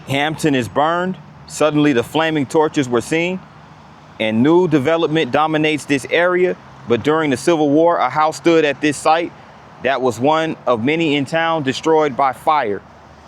Hampton is burned. Suddenly the flaming torches were seen, and new development dominates this area. But during the Civil War, a house stood at this site that was one of many in town destroyed by fire.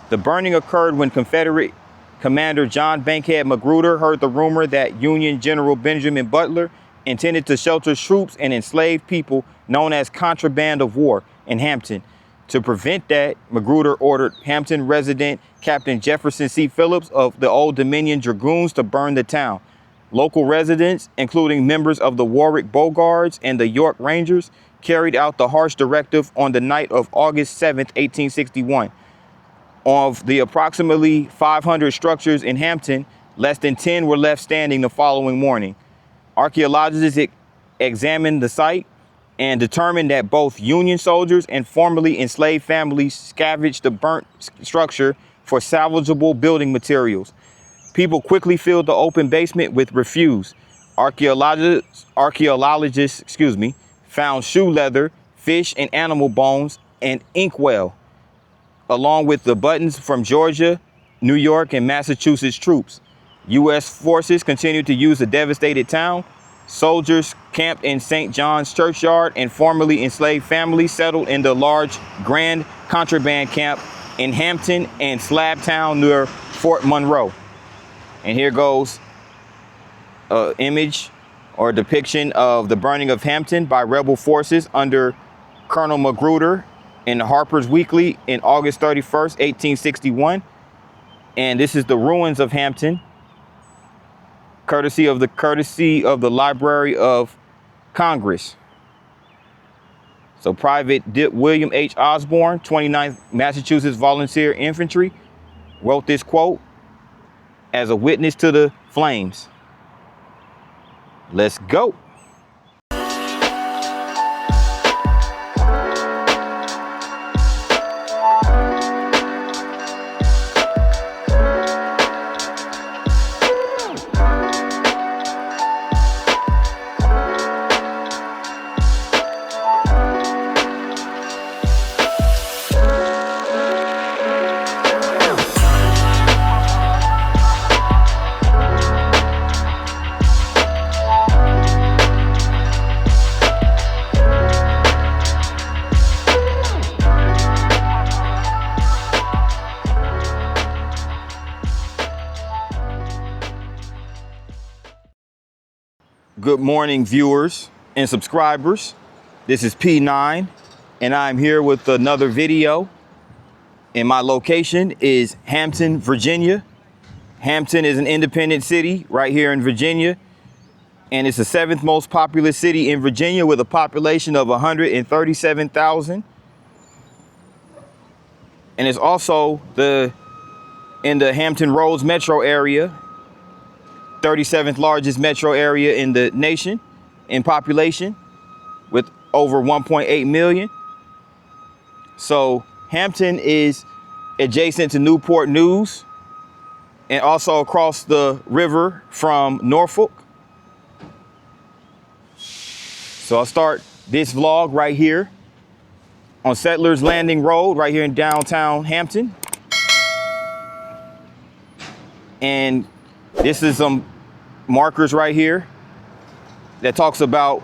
The burning occurred when Confederate Commander John Bankhead Magruder heard the rumor that Union General Benjamin Butler intended to shelter troops and enslaved people known as contraband of war in Hampton. To prevent that, Magruder ordered Hampton resident Captain Jefferson C. Phillips of the Old Dominion Dragoons to burn the town. Local residents, including members of the Warwick Bogards and the York Rangers, carried out the harsh directive on the night of August 7th, 1861. Of the approximately 500 structures in Hampton, less than 10 were left standing the following morning. Archaeologists examined the site and determined that both Union soldiers and formerly enslaved families scavenged the burnt structure for salvageable building materials. People quickly filled the open basement with refuse. Archaeologists found shoe leather, fish and animal bones, and inkwell, along with the buttons from Georgia, New York, and Massachusetts troops. U.S. forces continued to use the devastated town. Soldiers camped in St. John's Churchyard, and formerly enslaved families settled in the large Grand Contraband Camp in Hampton and Slabtown near Fort Monroe. And here goes an image or depiction of the burning of Hampton by rebel forces under Colonel Magruder in the Harper's Weekly in August 31st, 1861. And this is the ruins of Hampton, courtesy of the Library of Congress. So Private William H. Osborne, 29th Massachusetts Volunteer Infantry, wrote this quote as a witness to the flames. Let's go. Good morning, viewers and subscribers. This is P9, and I'm here with another video. And my location is Hampton, Virginia. Hampton is an independent city right here in Virginia, and it's the 7th most populous city in Virginia with a population of 137,000. And it's also in the Hampton Roads metro area, 37th largest metro area in the nation in population with over 1.8 million. So Hampton is adjacent to Newport News and also across the river from Norfolk. So I'll start this vlog right here on Settlers Landing Road right here in downtown Hampton. And this is some markers right here that talks about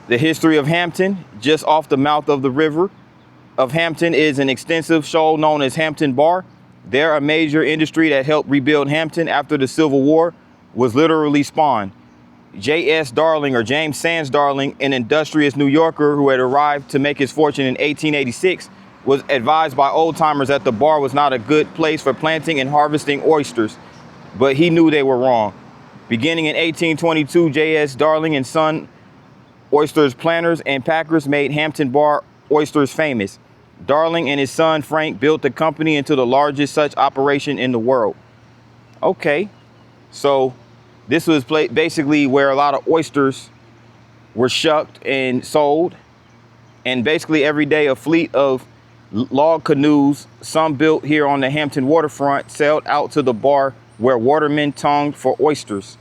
the history of Hampton. Just off the mouth of the river of Hampton is an extensive shoal known as Hampton Bar. They're a major industry that helped rebuild Hampton after the Civil War was literally spawned. J.S. Darling, or James Sands Darling, an industrious New Yorker who had arrived to make his fortune in 1886, was advised by old timers that the bar was not a good place for planting and harvesting oysters, but he knew they were wrong. Beginning in 1822, J.S. Darling and Son oysters planters and packers made Hampton Bar oysters famous. Darling and his son Frank built the company into the largest such operation in the world. Okay, so this was basically where a lot of oysters were shucked and sold. And basically every day a fleet of log canoes, some built here on the Hampton waterfront, sailed out to the bar where watermen tongued for oysters.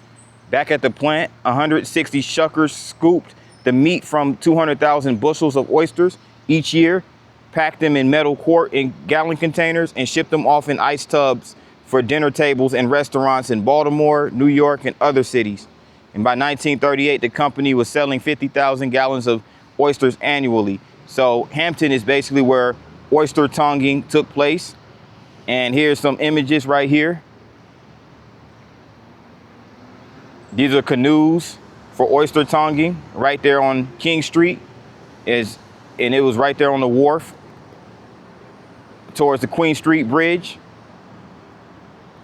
Back at the plant, 160 shuckers scooped the meat from 200,000 bushels of oysters each year, packed them in metal quart and gallon containers, and shipped them off in ice tubs for dinner tables and restaurants in Baltimore, New York, and other cities. And by 1938, the company was selling 50,000 gallons of oysters annually. So Hampton is basically where oyster tonguing took place. And here's some images right here. These are canoes for oyster tonguing right there on King Street. And it was right there on the wharf towards the Queen Street Bridge.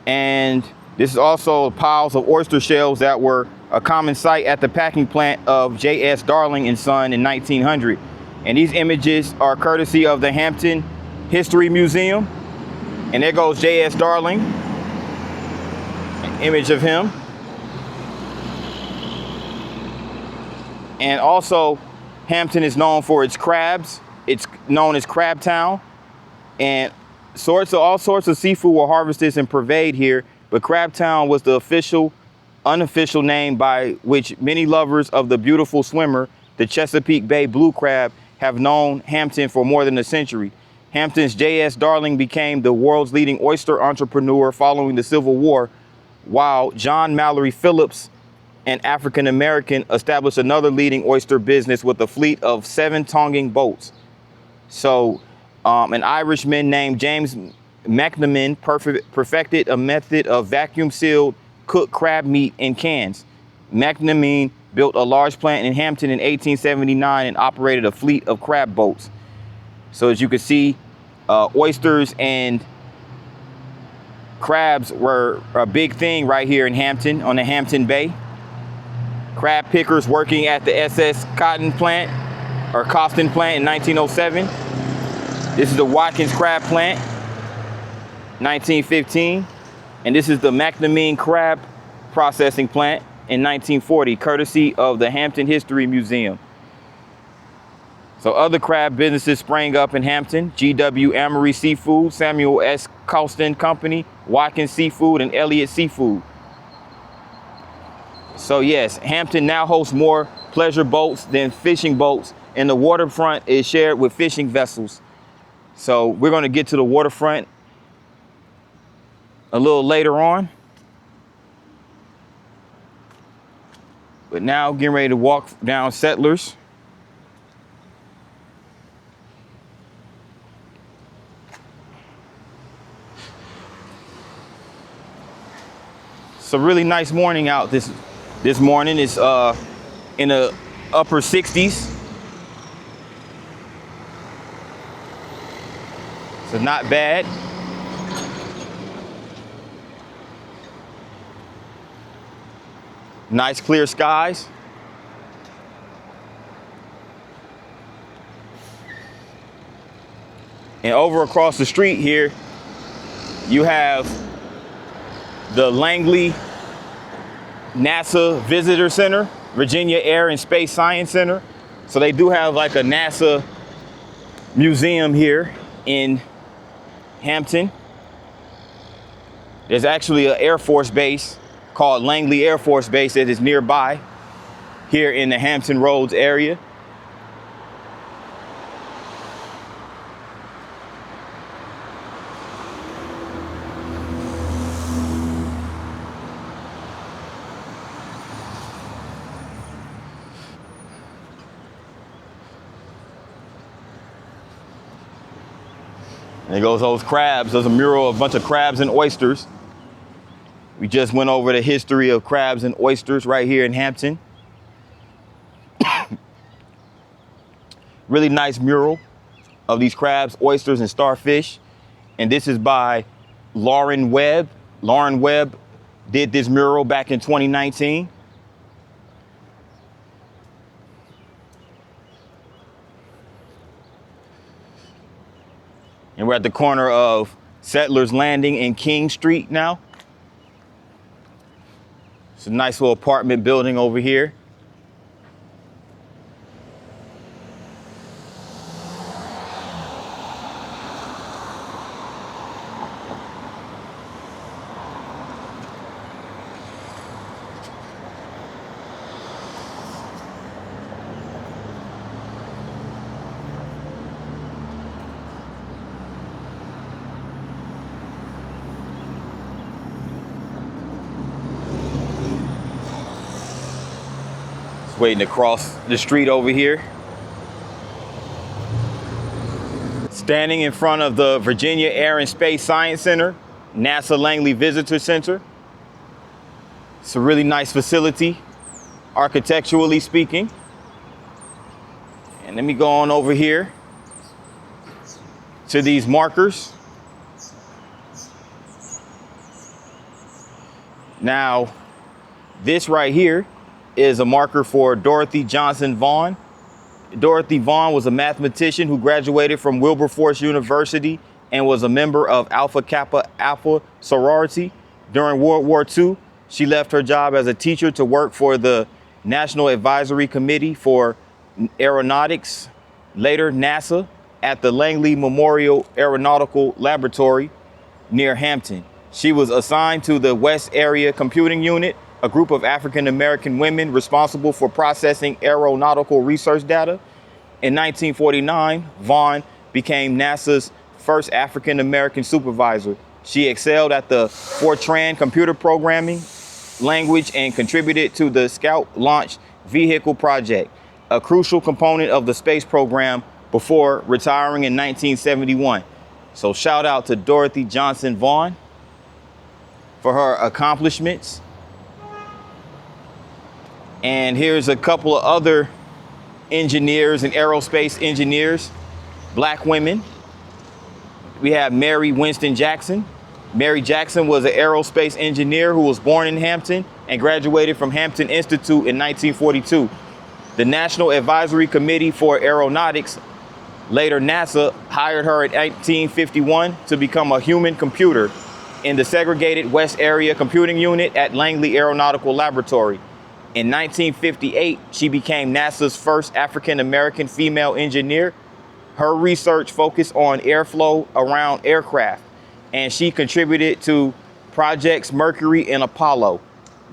And this is also piles of oyster shells that were a common sight at the packing plant of J.S. Darling & Son in 1900. And these images are courtesy of the Hampton History Museum. And there goes J.S. Darling, an image of him. And also, Hampton is known for its crabs. It's known as Crab Town. And all sorts of seafood were harvested and purveyed here. But Crab Town was the unofficial name by which many lovers of the beautiful swimmer, the Chesapeake Bay blue crab, have known Hampton for more than a century. Hampton's J.S. Darling became the world's leading oyster entrepreneur following the Civil War, while John Mallory Phillips, an African-American, established another leading oyster business with a fleet of 7 tonguing boats. So an Irishman named James McNamee perfected a method of vacuum-sealed cooked crab meat in cans. McNamee built a large plant in Hampton in 1879 and operated a fleet of crab boats. So as you can see, oysters and crabs were a big thing right here in Hampton on the Hampton Bay. Crab pickers working at the SS Cotton plant or Coston plant in 1907. This is the Watkins crab plant, 1915. And this is the McNamee crab processing plant in 1940, courtesy of the Hampton History Museum. So other crab businesses sprang up in Hampton: G.W. Amory Seafood, Samuel S. Colston Company, Watkins Seafood, and Elliott Seafood. So yes, Hampton now hosts more pleasure boats than fishing boats, and the waterfront is shared with fishing vessels. So we're going to get to the waterfront a little later on. But now getting ready to walk down Settlers. It's a really nice morning out this morning. It's in the upper 60s. So not bad. Nice clear skies. And over across the street here, you have the Langley NASA Visitor Center, Virginia Air and Space Science Center. So they do have like a NASA museum here in Hampton. There's actually an Air Force base called Langley Air Force Base that is nearby here in the Hampton Roads area. And there goes those crabs. There's a mural of a bunch of crabs and oysters. We just went over the history of crabs and oysters right here in Hampton. Really nice mural of these crabs, oysters, and starfish. And this is by Lauren Webb. Lauren Webb did this mural back in 2019. And we're at the corner of Settlers Landing and King Street now. It's a nice little apartment building over here. Waiting to cross the street over here. Standing in front of the Virginia Air and Space Science Center, NASA Langley Visitor Center. It's a really nice facility, architecturally speaking. And let me go on over here to these markers. Now, this right here is a marker for Dorothy Johnson Vaughan. Dorothy Vaughan was a mathematician who graduated from Wilberforce University and was a member of Alpha Kappa Alpha sorority. During World War II, she left her job as a teacher to work for the National Advisory Committee for Aeronautics, later NASA, at the Langley Memorial Aeronautical Laboratory near Hampton. She was assigned to the West Area Computing Unit, a group of African-American women responsible for processing aeronautical research data. In 1949, Vaughan became NASA's first African-American supervisor. She excelled at the Fortran computer programming language and contributed to the Scout Launch Vehicle project, a crucial component of the space program, before retiring in 1971. So shout out to Dorothy Johnson Vaughan for her accomplishments. And here's a couple of other engineers and aerospace engineers, black women. We have Mary Winston Jackson. Mary Jackson was an aerospace engineer who was born in Hampton and graduated from Hampton Institute in 1942. The National Advisory Committee for Aeronautics, later NASA, hired her in 1951 to become a human computer in the segregated West Area Computing Unit at Langley Aeronautical Laboratory. In 1958, she became NASA's first African-American female engineer. Her research focused on airflow around aircraft, and she contributed to Projects Mercury and Apollo.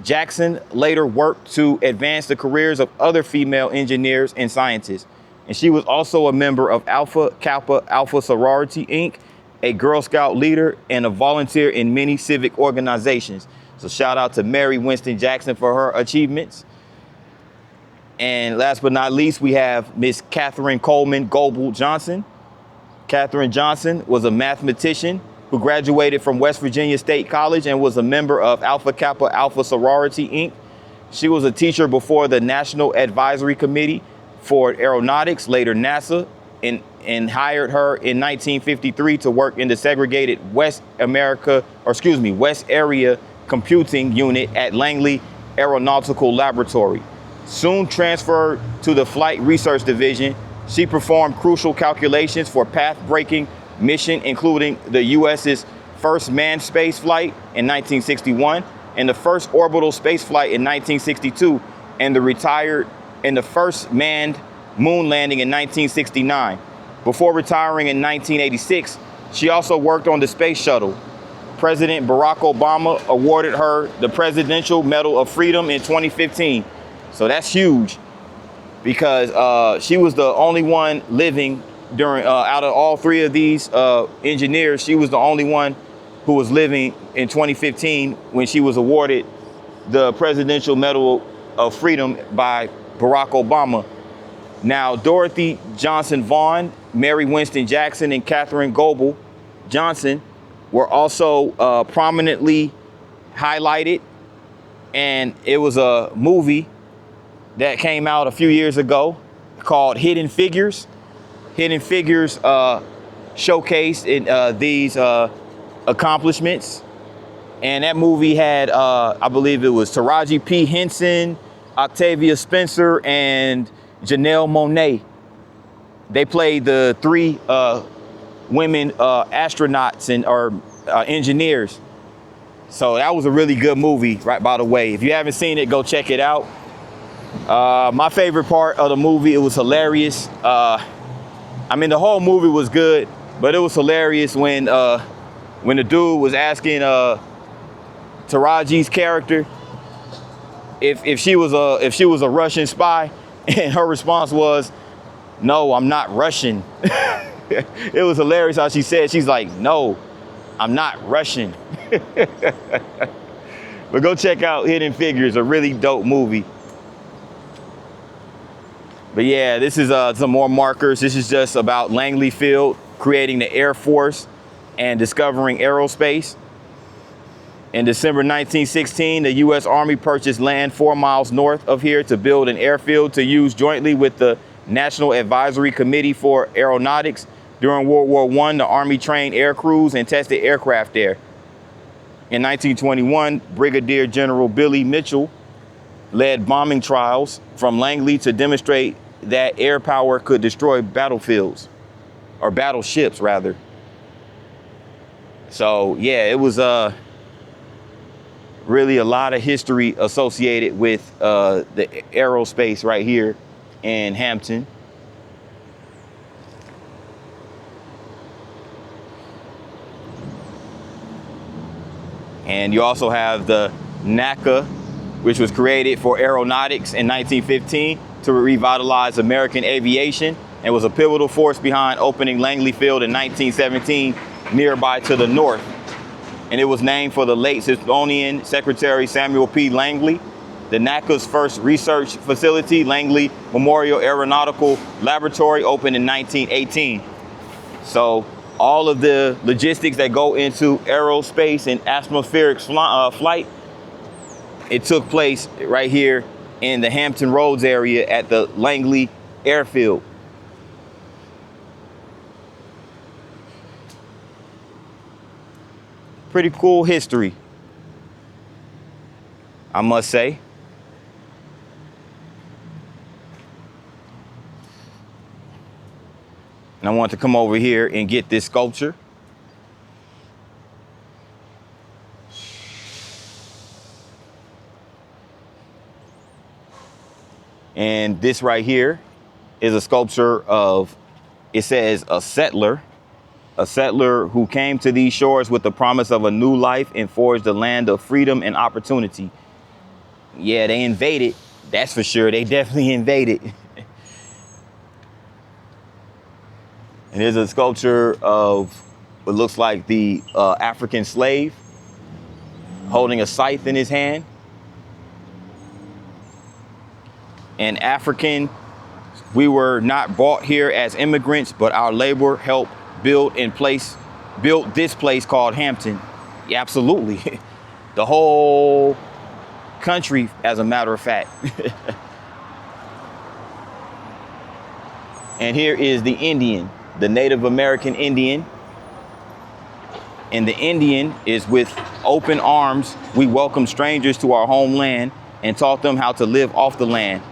Jackson later worked to advance the careers of other female engineers and scientists. And she was also a member of Alpha Kappa Alpha Sorority, Inc., a Girl Scout leader, and a volunteer in many civic organizations. So shout out to Mary Winston Jackson for her achievements. And last but not least, we have Miss Catherine Coleman Goebel Johnson. Catherine Johnson was a mathematician who graduated from West Virginia State College and was a member of Alpha Kappa Alpha Sorority, Inc. She was a teacher before the National Advisory Committee for Aeronautics, later NASA, and hired her in 1953 to work in the segregated West Area Computing Unit at Langley Aeronautical Laboratory. Soon transferred to the Flight Research Division, she performed crucial calculations for path-breaking mission, including the U.S.'s first manned space flight in 1961 and the first orbital space flight in 1962, and the first manned moon landing in 1969. Before retiring in 1986, she also worked on the space shuttle. President Barack Obama awarded her the Presidential Medal of Freedom in 2015. So that's huge, because she was the only one living during, out of all three of these engineers, she was the only one who was living in 2015 when she was awarded the Presidential Medal of Freedom by Barack Obama. Now, Dorothy Johnson Vaughan, Mary Winston Jackson, and Catherine Goebel Johnson were also prominently highlighted. And it was a movie that came out a few years ago called Hidden Figures. Hidden Figures showcased these accomplishments. And that movie had, I believe it was Taraji P. Henson, Octavia Spencer, and Janelle Monáe. They played the three women astronauts and engineers. So that was a really good movie, right, by the way. If you haven't seen it, go check it out. My favorite part of the movie, it was hilarious. I mean, the whole movie was good, but it was hilarious when the dude was asking Taraji's character if she was a Russian spy, and her response was, "No, I'm not Russian." It was hilarious how she said, she's like, "No, I'm not Russian." But go check out Hidden Figures, a really dope movie. But yeah, this is some more markers. This is just about Langley Field, creating the Air Force and discovering aerospace. In December 1916, the U.S. Army purchased land 4 miles north of here to build an airfield to use jointly with the National Advisory Committee for Aeronautics. During World War I, the Army trained air crews and tested aircraft there. In 1921, Brigadier General Billy Mitchell led bombing trials from Langley to demonstrate that air power could destroy battlefields, or battleships rather. So yeah, it was really a lot of history associated with the aerospace right here in Hampton. And you also have the NACA, which was created for aeronautics in 1915 to revitalize American aviation, and was a pivotal force behind opening Langley Field in 1917, nearby to the north. And it was named for the late Smithsonian Secretary Samuel P. Langley. The NACA's first research facility, Langley Memorial Aeronautical Laboratory, opened in 1918. So all of the logistics that go into aerospace and atmospheric flight, it took place right here in the Hampton Roads area at the Langley Airfield. Pretty cool history, I must say. And I want to come over here and get this sculpture. And this right here is a sculpture of, it says, a settler who came to these shores with the promise of a new life and forged a land of freedom and opportunity. Yeah, they invaded, that's for sure. They definitely invaded. And here's a sculpture of what looks like the African slave holding a scythe in his hand. And African, we were not brought here as immigrants, but our labor helped build this place called Hampton. Yeah, absolutely. The whole country, as a matter of fact. And here is the Indian, the Native American Indian. And the Indian is with open arms. We welcome strangers to our homeland and taught them how to live off the land.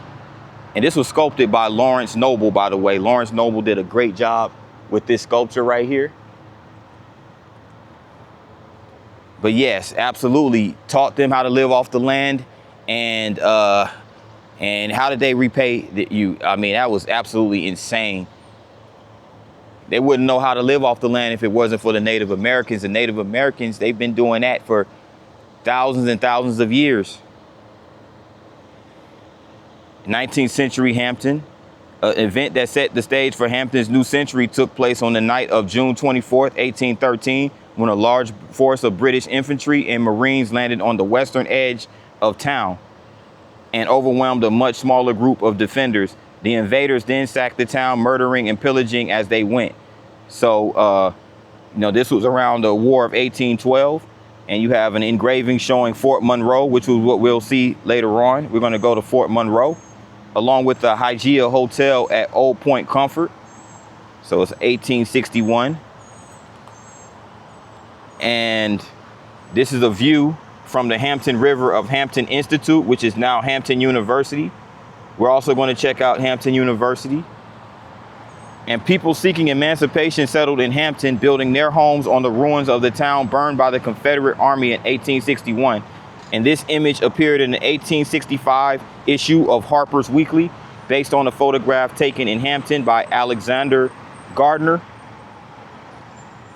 And this was sculpted by Lawrence Noble, by the way. Lawrence Noble did a great job with this sculpture right here. But yes, absolutely taught them how to live off the land. And how did they repay you? I mean, that was absolutely insane. They wouldn't know how to live off the land if it wasn't for the Native Americans. The Native Americans, they've been doing that for thousands and thousands of years. 19th century Hampton, an event that set the stage for Hampton's new century, took place on the night of June 24th, 1813, when a large force of British infantry and Marines landed on the western edge of town and overwhelmed a much smaller group of defenders. The invaders then sacked the town, murdering and pillaging as they went. So, this was around the War of 1812. And you have an engraving showing Fort Monroe, which is what we'll see later on. We're going to go to Fort Monroe, along with the Hygeia Hotel at Old Point Comfort. So it's 1861. And this is a view from the Hampton River of Hampton Institute, which is now Hampton University. We're also going to check out Hampton University. And people seeking emancipation settled in Hampton, building their homes on the ruins of the town burned by the Confederate Army in 1861. And this image appeared in the 1865 issue of Harper's Weekly, based on a photograph taken in Hampton by Alexander Gardner,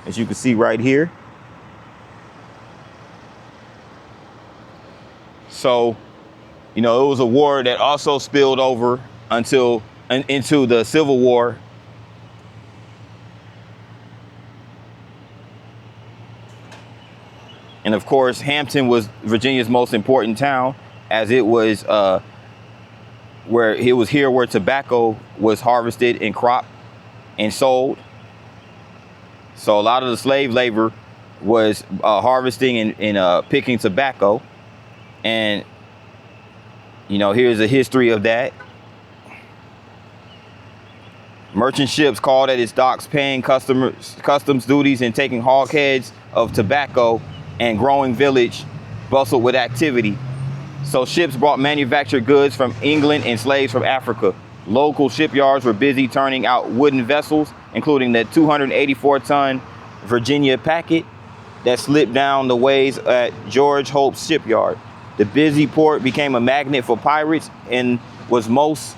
as you can see right here. So, it was a war that also spilled over into the Civil War. And of course, Hampton was Virginia's most important town, as it was where it was here where tobacco was harvested and cropped and sold. So a lot of the slave labor was harvesting and picking tobacco. And, you know, here's a history of that. Merchant ships called at its docks, paying customs duties and taking hogsheads of tobacco, and growing village bustled with activity. So ships brought manufactured goods from England and slaves from Africa. Local shipyards were busy turning out wooden vessels, including the 284-ton Virginia packet that slipped down the ways at George Hope's shipyard. The busy port became a magnet for pirates and was most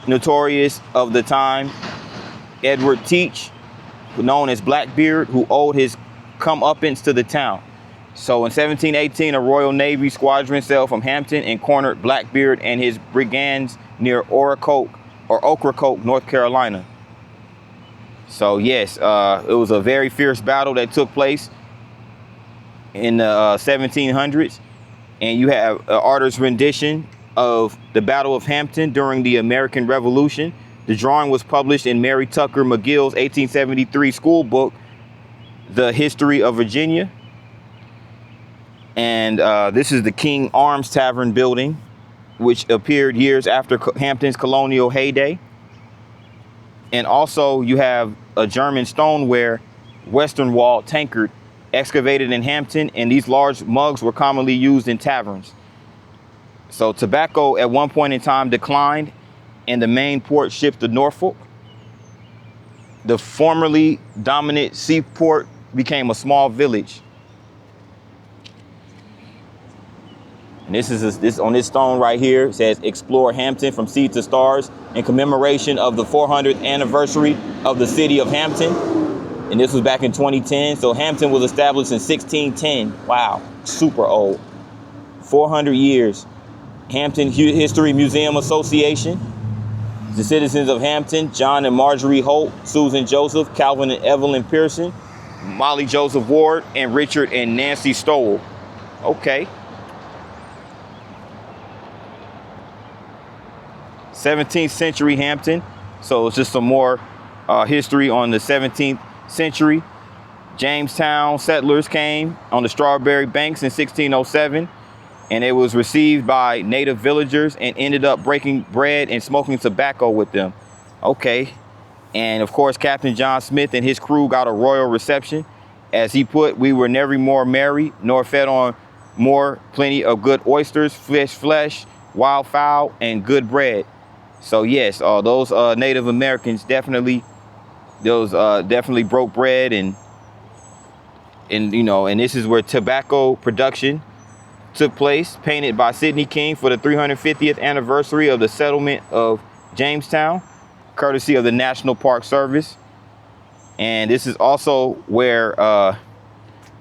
notorious of the time Edward Teach, known as Blackbeard, who owed his comeuppance to the town. So in 1718, a Royal Navy squadron sailed from Hampton and cornered Blackbeard and his brigands near Ocracoke, North Carolina. So yes, it was a very fierce battle that took place in the 1700s. And you have an artist's rendition of the Battle of Hampton during the American Revolution. The drawing was published in Mary Tucker McGill's 1873 school book, The History of Virginia. And this is the King Arms Tavern building, which appeared years after Hampton's colonial heyday. And also you have a German stoneware Western Wall tankard excavated in Hampton, and these large mugs were commonly used in taverns. So tobacco at one point in time declined and the main port shipped to Norfolk. The formerly dominant seaport became a small village. And this on this stone right here, it says explore Hampton from sea to stars in commemoration of the 400th anniversary of the city of Hampton. And this was back in 2010. So Hampton was established in 1610. Wow, super old. 400 years. Hampton History Museum Association. The citizens of Hampton: John and Marjorie Holt, Susan Joseph, Calvin and Evelyn Pearson, Molly Joseph Ward, and Richard and Nancy Stowell. Okay. 17th century Hampton. So it's just some more history on the 17th century. Jamestown settlers came on the Strawberry Banks in 1607, and it was received by native villagers and ended up breaking bread and smoking tobacco with them. Okay. And of course, Captain John Smith and his crew got a royal reception. As he put, we were never more merry, nor fed on more plenty of good oysters, fish flesh, wild fowl, and good bread. So yes, those Native Americans definitely broke bread, and you know, and this is where tobacco production took place, painted by Sidney King for the 350th anniversary of the settlement of Jamestown, courtesy of the National Park Service. And this is also where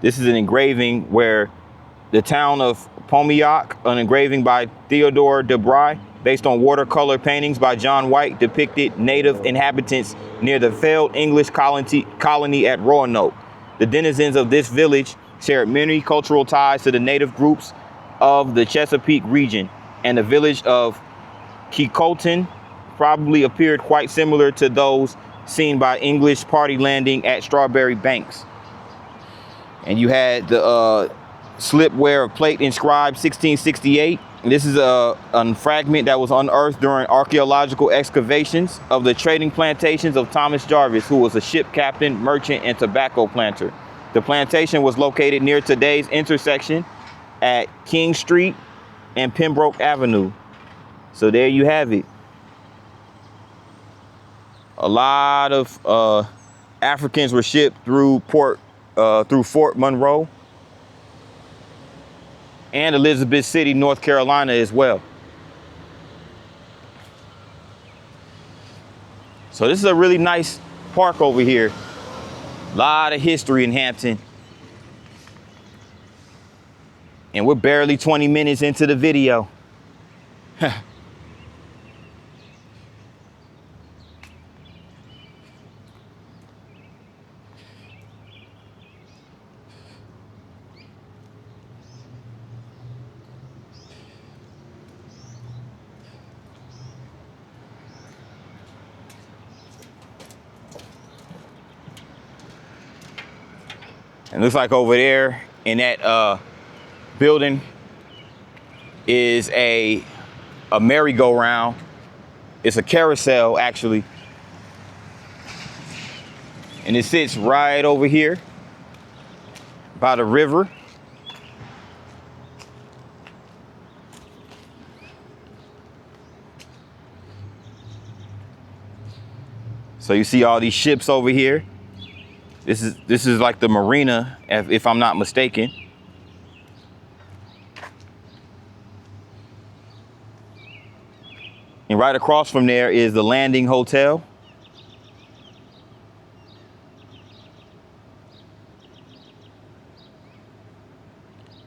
this is an engraving where the town of Pomiak, an engraving by Theodore de Bry, based on watercolor paintings by John White, depicted native inhabitants near the failed English colony at Roanoke. The denizens of this village shared many cultural ties to the native groups of the Chesapeake region, and the village of Kecoughtan probably appeared quite similar to those seen by English party landing at Strawberry Banks. And you had the slipware of plate inscribed 1668. This is a fragment that was unearthed during archaeological excavations of the trading plantations of Thomas Jarvis, who was a ship captain, merchant, and tobacco planter. The plantation was located near today's intersection at King Street and Pembroke Avenue. So there you have it. A lot of Africans were shipped through Fort Monroe and Elizabeth City, North Carolina as well. So this is a really nice park over here. A lot of history in Hampton. And we're barely 20 minutes into the video. And it looks like over there in that building is a merry-go-round. It's a carousel, actually. And it sits right over here by the river. So you see all these ships over here. This is like the Marina, if I'm not mistaken. And right across from there is the Landing Hotel.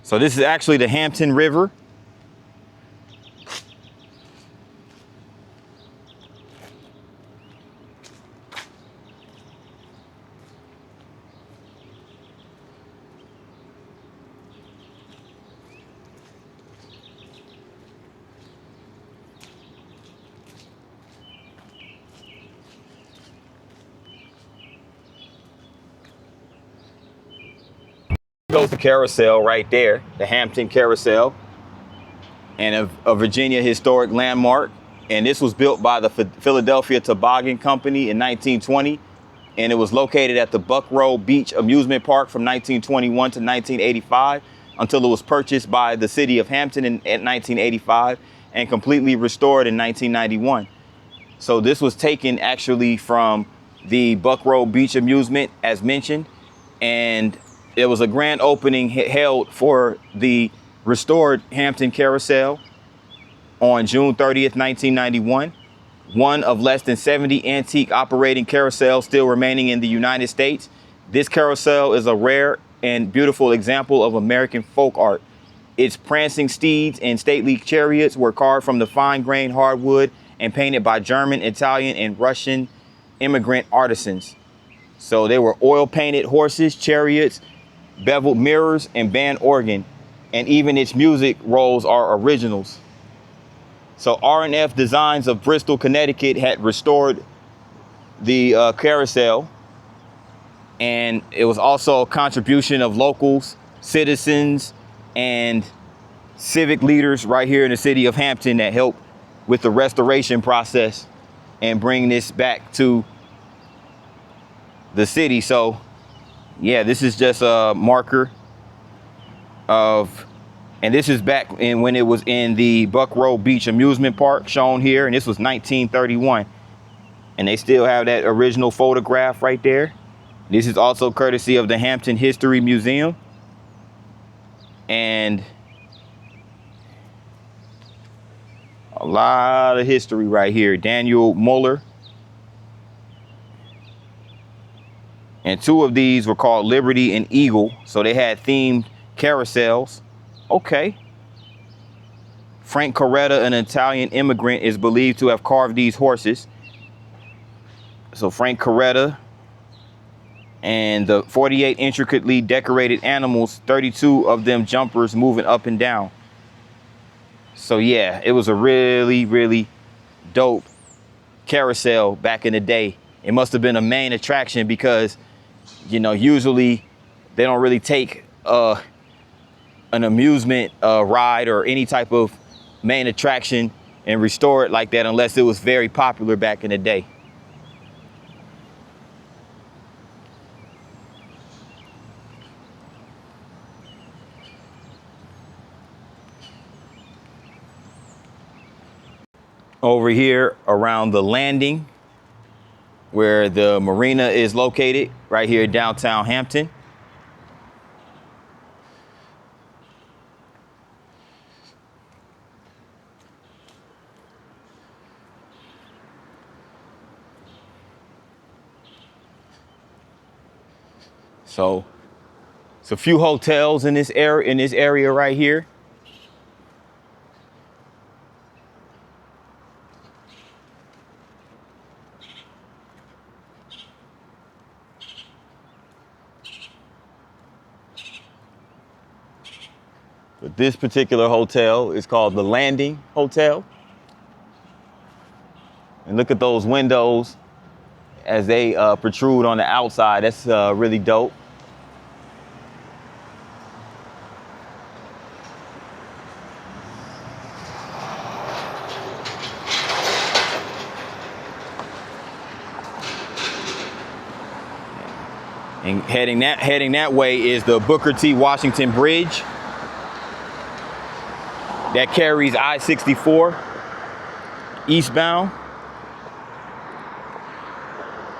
So this is actually the Hampton River. Goes the carousel right there, the Hampton Carousel, and a Virginia historic landmark. And this was built by the Philadelphia Toboggan Company in 1920, and it was located at the Buckrow Beach Amusement Park from 1921 to 1985 until it was purchased by the city of Hampton in 1985 and completely restored in 1991. So this was taken actually from the Buckrow Beach Amusement, as mentioned, and there was a grand opening held for the restored Hampton Carousel on June 30th, 1991. One of less than 70 antique operating carousels still remaining in the United States. This carousel is a rare and beautiful example of American folk art. Its prancing steeds and stately chariots were carved from the fine-grained hardwood and painted by German, Italian, and Russian immigrant artisans. So they were oil-painted horses, chariots, beveled mirrors, and band organ, and even its music rolls are originals. So R&F Designs of Bristol, Connecticut had restored the carousel, and it was also a contribution of locals, citizens, and civic leaders right here in the city of Hampton that helped with the restoration process and bring this back to the city. So yeah, this is just a marker of, and this is back in when it was in the Buckrow Beach Amusement Park shown here, and this was 1931. And they still have that original photograph right there. This is also courtesy of the Hampton History Museum. And a lot of history right here. Daniel Muller. And two of these were called Liberty and Eagle. So they had themed carousels. Okay. Frank Coretta, an Italian immigrant, is believed to have carved these horses. So Frank Coretta, and the 48 intricately decorated animals, 32 of them jumpers moving up and down. So yeah, it was a really, really dope carousel back in the day. It must have been a main attraction because, you know, usually they don't really take an amusement ride or any type of main attraction and restore it like that unless it was very popular back in the day. Over here around the landing where the Marina is located, right here in downtown Hampton. So it's a few hotels in this area right here. But this particular hotel is called the Landing Hotel. And look at those windows as they protrude on the outside. That's really dope. And heading that way is the Booker T. Washington Bridge that carries I-64 eastbound.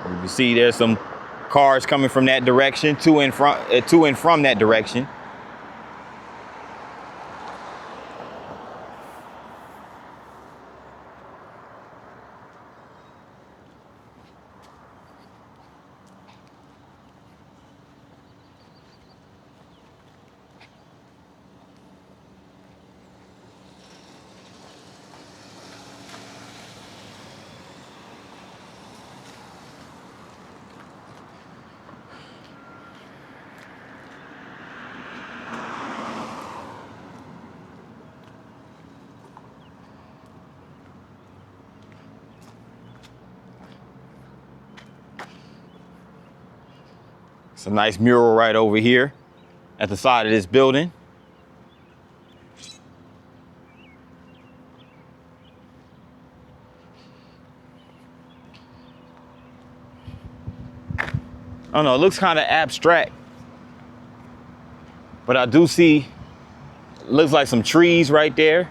You can see there's some cars coming from that direction, to and from that direction. It's a nice mural right over here at the side of this building. I don't know, it looks kind of abstract, but I do see, it looks like some trees right there.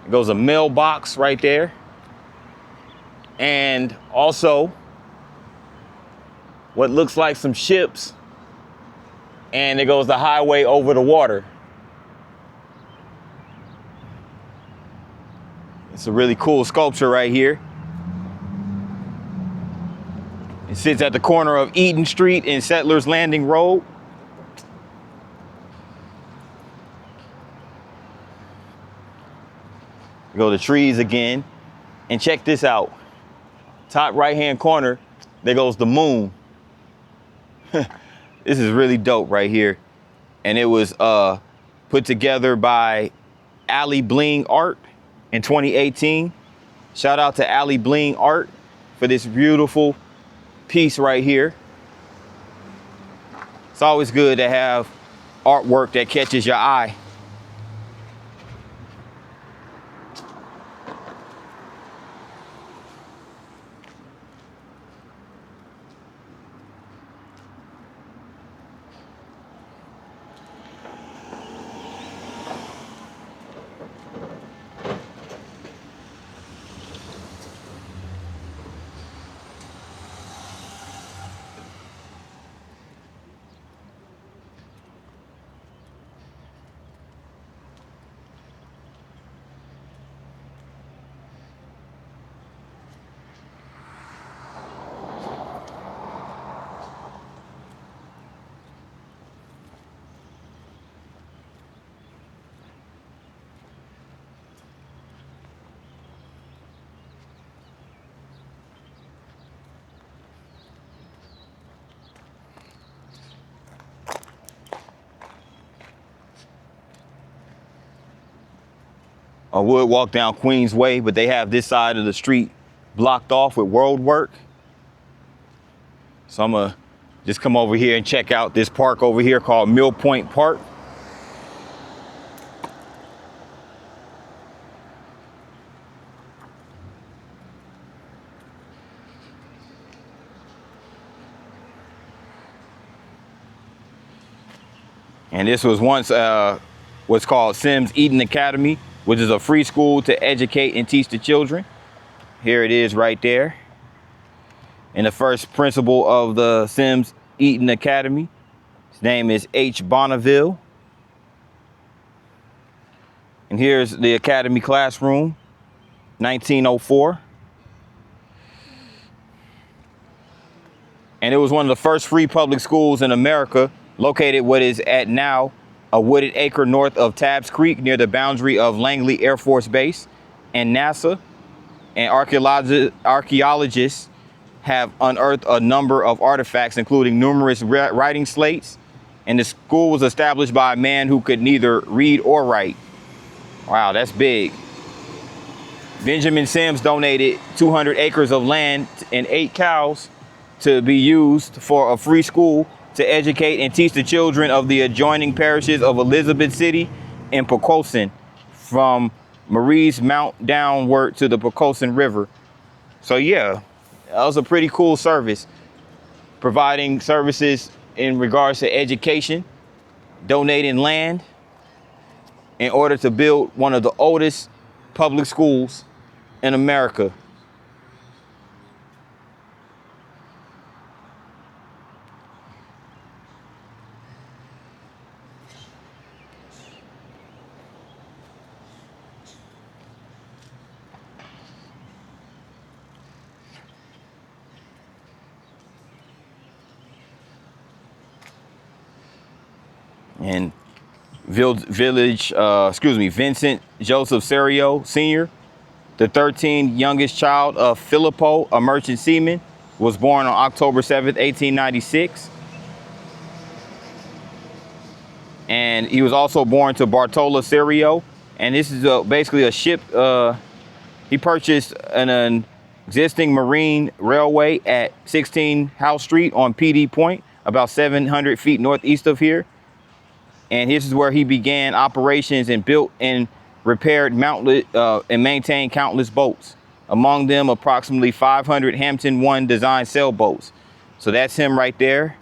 It goes a mailbox right there. And also what looks like some ships, and it goes the highway over the water. It's a really cool sculpture right here. It sits at the corner of Eden Street and Settlers Landing Road. Go to trees again, and check this out. Top right-hand corner, there goes the moon. This is really dope right here. And it was put together by Ali Bling Art in 2018. Shout out to Ali Bling Art for this beautiful piece right here. It's always good to have artwork that catches your eye. I would walk down Queens Way, but they have this side of the street blocked off with road work. So I'm gonna just come over here and check out this park over here called Mill Point Park. And this was once what's called Sims Eden Academy, which is a free school to educate and teach the children. Here it is right there. And the first principal of the Sims Eden Academy, his name is H. Bonneville. And here's the academy classroom, 1904. And it was one of the first free public schools in America, located what is at now a wooded acre north of Tabbs Creek near the boundary of Langley Air Force Base and NASA. And archaeologists have unearthed a number of artifacts, including numerous writing slates. And the school was established by a man who could neither read or write. Wow, that's big. Benjamin Sims donated 200 acres of land and 8 cows to be used for a free school to educate and teach the children of the adjoining parishes of Elizabeth City and Poquoson, from Marie's Mount downward to the Poquoson River. So yeah, that was a pretty cool service, providing services in regards to education, donating land in order to build one of the oldest public schools in America. And Vincent Joseph Serio Sr., the 13th youngest child of Filippo, a merchant seaman, was born on October 7th, 1896. And he was also born to Bartolo Serio. And this is basically a ship. He purchased an existing marine railway at 16 House Street on PD Point, about 700 feet northeast of here. And this is where he began operations and built and repaired and maintained countless boats. Among them, approximately 500 Hampton I design sailboats. So that's him right there,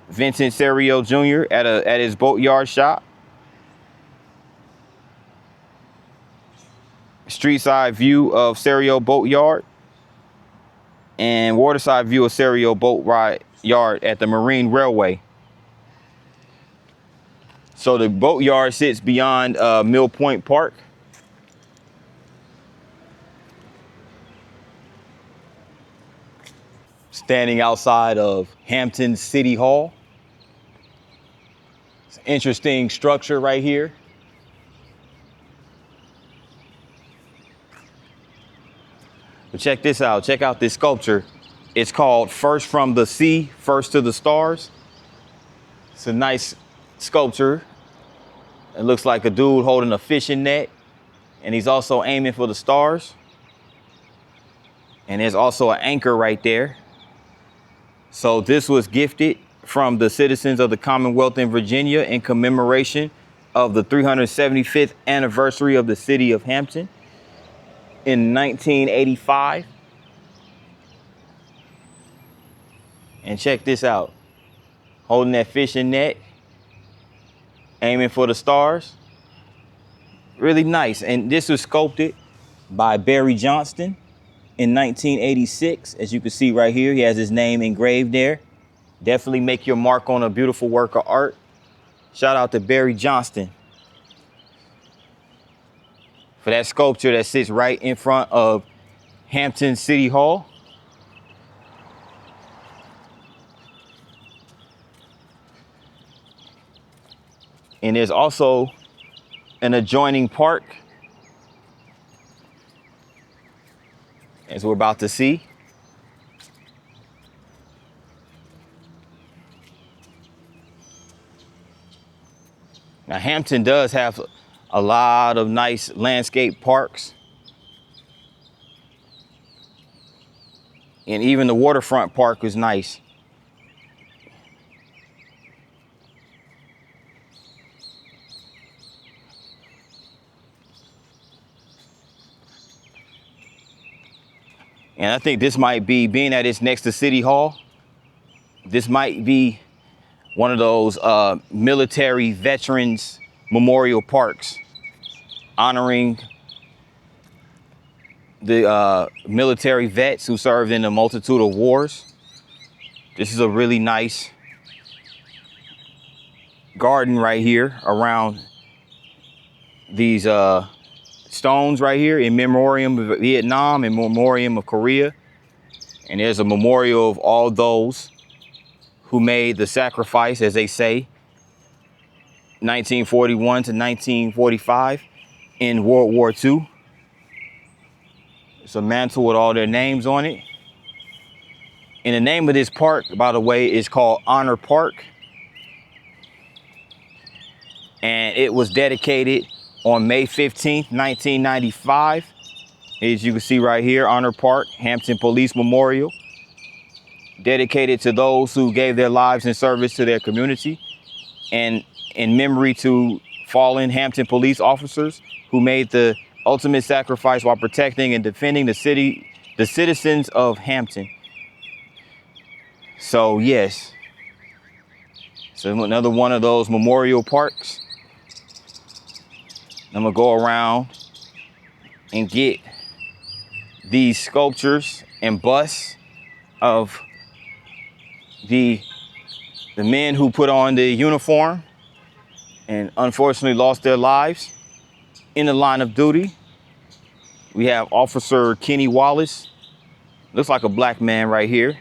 Vincent Serio Jr. at his boatyard shop. Street side view of Serio Boatyard and waterside view of Serio Boatyard at the Marine Railway. So the boatyard sits beyond Mill Point Park. Standing outside of Hampton City Hall. It's an interesting structure right here. But check this out. Check out this sculpture. It's called First from the Sea, First to the Stars. It's a nice sculpture. It looks like a dude holding a fishing net, and he's also aiming for the stars. And there's also an anchor right there. So this was gifted from the citizens of the Commonwealth in Virginia in commemoration of the 375th anniversary of the city of Hampton in 1985. And check this out. Holding that fishing net, aiming for the stars. Really nice. And this was sculpted by Barry Johnston in 1986. As you can see right here, he has his name engraved there. Definitely make your mark on a beautiful work of art. Shout out to Barry Johnston for that sculpture that sits right in front of Hampton City Hall. And there's also an adjoining park, as we're about to see. Now, Hampton does have a lot of nice landscape parks. And even the waterfront park is nice. And I think this might be, being that it's next to City Hall, this might be one of those military veterans memorial parks honoring the military vets who served in a multitude of wars. This is a really nice garden right here around these stones right here in memoriam of Vietnam and memoriam of Korea. And there's a memorial of all those who made the sacrifice, as they say, 1941 to 1945 in World War II. It's a mantle with all their names on it. And the name of this park, by the way, is called Honor Park. And it was dedicated on May 15th, 1995. As you can see right here, Honor Park, Hampton Police Memorial, dedicated to those who gave their lives in service to their community and in memory to fallen Hampton police officers who made the ultimate sacrifice while protecting and defending the citizens of Hampton. So yes, So another one of those memorial parks. I'm gonna go around and get these sculptures and busts of the men who put on the uniform and unfortunately lost their lives in the line of duty. We have Officer Kenny Wallace. Looks like a black man right here.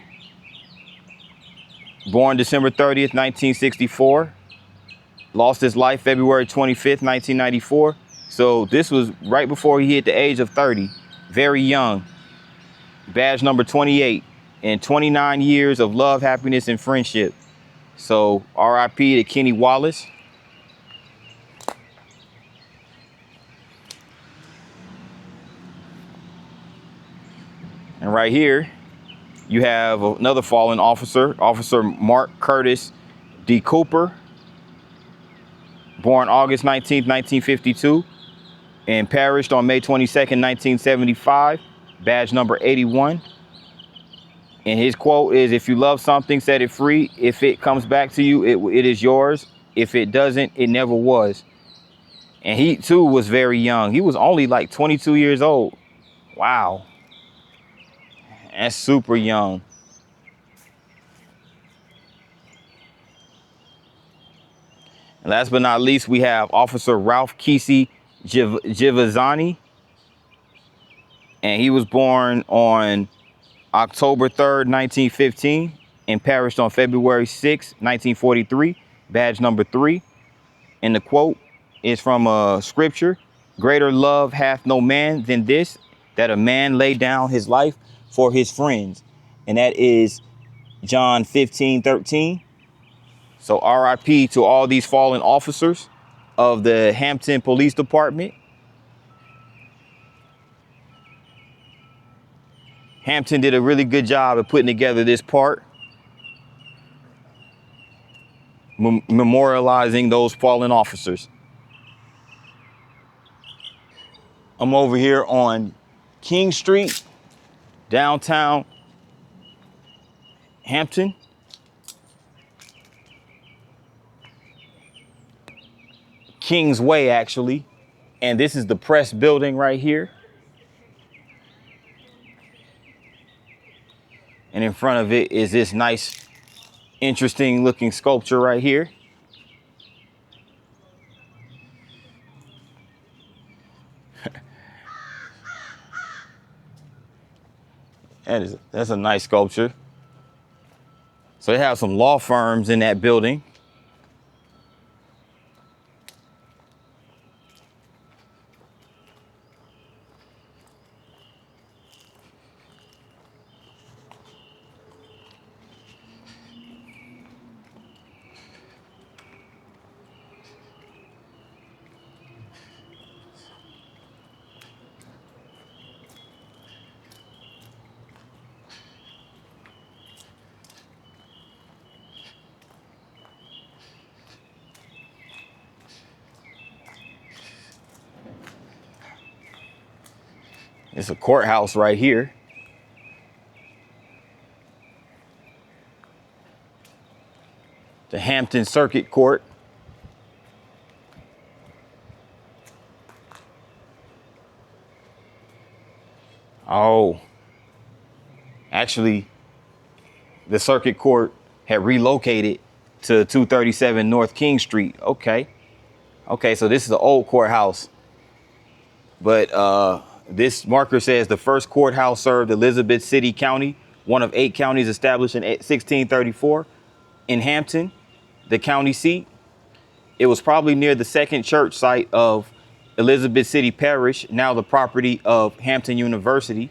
Born December 30th, 1964. Lost his life February 25th, 1994. So this was right before he hit the age of 30. Very young. Badge number 28. And 29 years of love, happiness, and friendship. So RIP to Kenny Wallace. And right here, you have another fallen officer, Officer Mark Curtis D. Cooper, born August 19th, 1952, and perished on May 22nd, 1975, badge number 81. And his quote is, "If you love something, set it free. If it comes back to you, it is yours. If it doesn't, it never was." And he too was very young. He was only like 22 years old. Wow. That's super young. And last but not least, we have Officer Ralph Kesey Givazani. And he was born on October 3rd, 1915, and perished on February 6th, 1943, badge number 3. And the quote is from scripture: "Greater love hath no man than this, that a man lay down his life for his friends." And that is John 15:13. So RIP to all these fallen officers of the Hampton Police Department. Hampton did a really good job of putting together this park, memorializing those fallen officers. I'm over here on King Street, downtown Hampton. King's Way, actually. And this is the press building right here. And in front of it is this nice, interesting looking sculpture right here. That's a nice sculpture. So they have some law firms in that building. It's a courthouse right here. The Hampton Circuit Court. Oh, actually, the circuit court had relocated to 237 North King Street. Okay. Okay, so this is the old courthouse. But this marker says the first courthouse served Elizabeth City County, one of 8 counties established in 1634. In Hampton, the county seat. It was probably near the second church site of Elizabeth City Parish, now the property of Hampton University.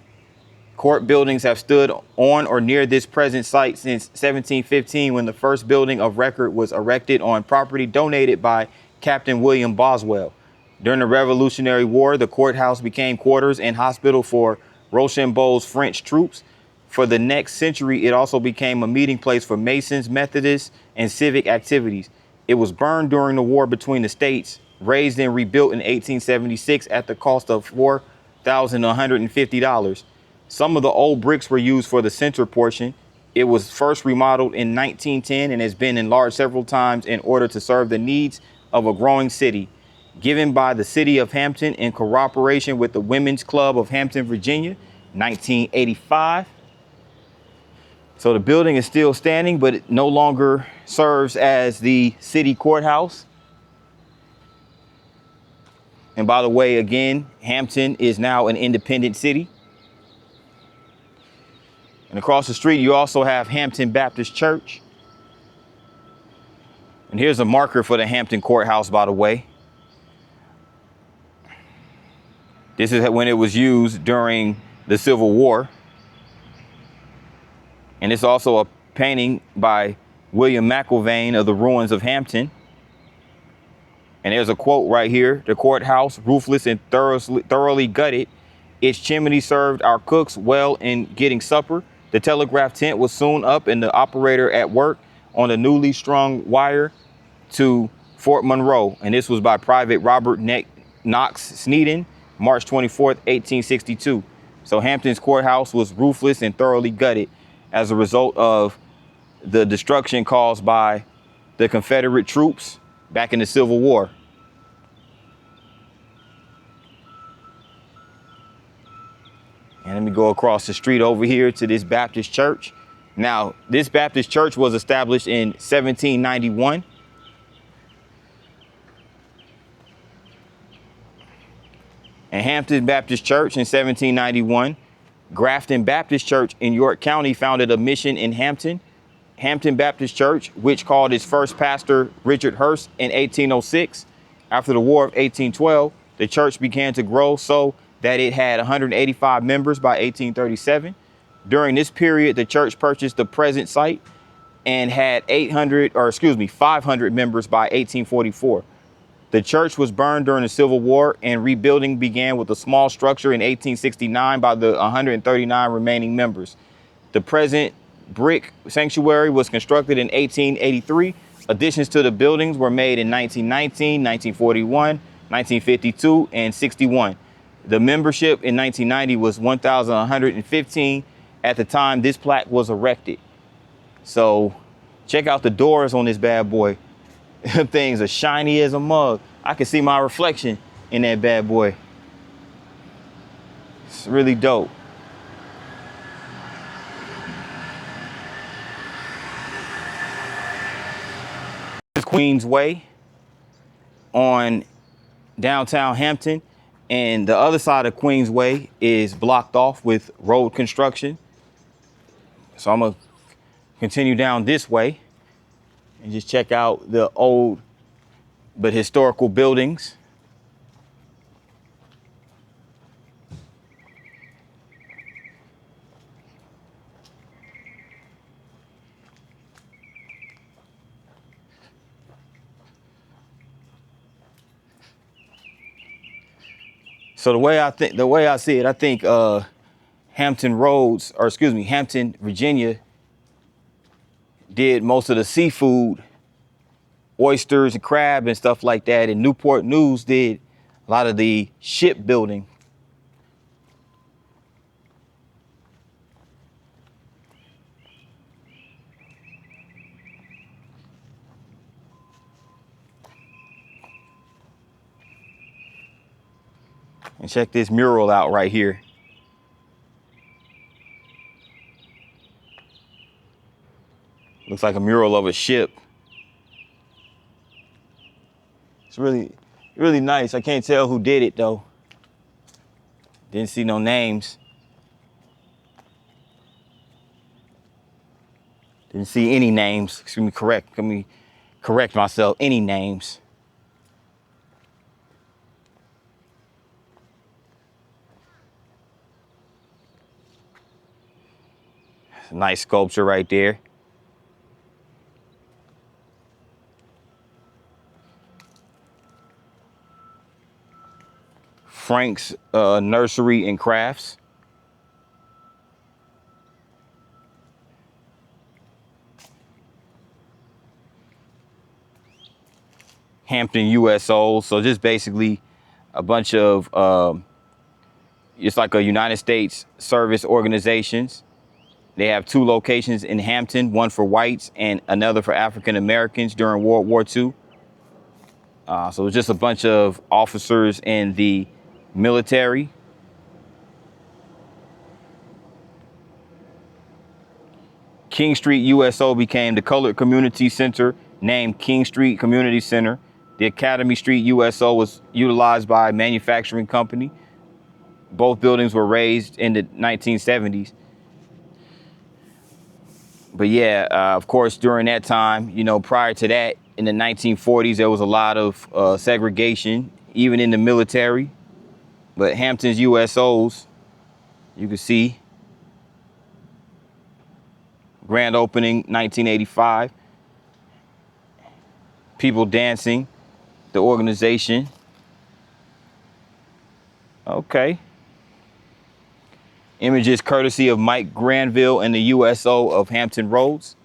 Court buildings have stood on or near this present site since 1715, when the first building of record was erected on property donated by Captain William Boswell. During the Revolutionary War, the courthouse became quarters and hospital for Rochambeau's French troops. For the next century, it also became a meeting place for Masons, Methodists, and civic activities. It was burned during the war between the states, razed and rebuilt in 1876 at the cost of $4,150. Some of the old bricks were used for the center portion, It was first remodeled in 1910 and has been enlarged several times in order to serve the needs of a growing city. Given by the city of Hampton in cooperation with the Women's Club of Hampton, Virginia, 1985. So the building is still standing, but it no longer serves as the city courthouse. And by the way, again, Hampton is now an independent city. And across the street, you also have Hampton Baptist Church. And here's a marker for the Hampton Courthouse, by the way. This is when it was used during the Civil War. And it's also a painting by William McIlvaine of the ruins of Hampton. And there's a quote right here: "The courthouse, roofless and thoroughly gutted. Its chimney served our cooks well in getting supper. The telegraph tent was soon up and the operator at work on the newly strung wire to Fort Monroe." And this was by Private Robert Knox Sneeden, March 24th, 1862. So Hampton's courthouse was roofless and thoroughly gutted as a result of the destruction caused by the Confederate troops back in the Civil War. And let me go across the street over here to this Baptist church. Now, this Baptist church was established in 1791. And Hampton Baptist Church in 1791. Grafton Baptist Church in York County founded a mission in Hampton. Hampton Baptist Church, which called its first pastor Richard Hurst in 1806. After the War of 1812, the church began to grow so that it had 185 members by 1837. During this period, the church purchased the present site and had 500 members by 1844. The church was burned during the Civil War, and rebuilding began with a small structure in 1869 by the 139 remaining members. The present brick sanctuary was constructed in 1883. Additions to the buildings were made in 1919, 1941, 1952, and 61. The membership in 1990 was 1,115 at the time this plaque was erected. So check out the doors on this bad boy. Things are shiny as a mug. I can see my reflection in that bad boy. It's really dope. This is Queens Way on downtown Hampton, and the other side of Queens Way is blocked off with road construction. So I'm gonna continue down this way and just check out the old but historical buildings. So the way I see it, I think Hampton Roads, or excuse me, Hampton, Virginia, did most of the seafood, oysters and crab and stuff like that. And Newport News did a lot of the shipbuilding. And check this mural out right here. Looks like a mural of a ship. It's really, really nice. I can't tell who did it though. Didn't see no names. Didn't see any names. Let me correct myself. Any names. Nice sculpture right there. Frank's Nursery and Crafts. Hampton USO. So just basically a bunch of, it's like a United States service organizations. They have 2 locations in Hampton, one for whites and another for African Americans during World War II. So it's just a bunch of officers in the military. King Street USO became the colored community center named King Street Community Center. The Academy Street USO was utilized by a manufacturing company. Both buildings were raised in the 1970s. But yeah, of course, during that time, you know, prior to that, in the 1940s, there was a lot of segregation, even in the military. But Hampton's USOs, you can see, grand opening 1985. People dancing, the organization. Okay. Images courtesy of Mike Granville and the USO of Hampton Roads.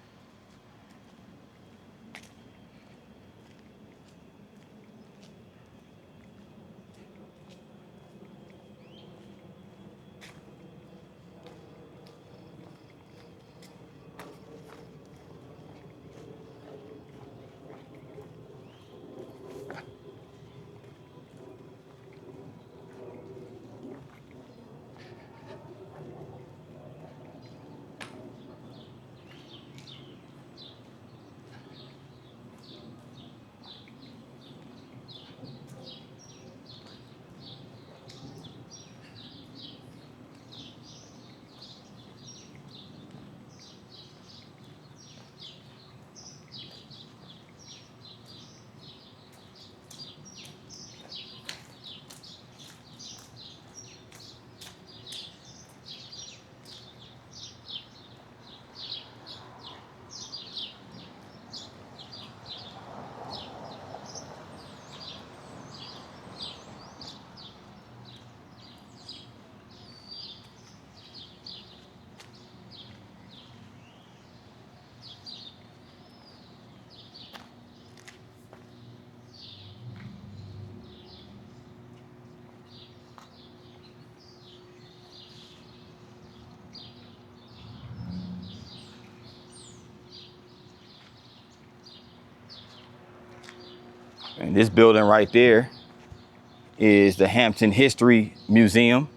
And this building right there is the Hampton History Museum.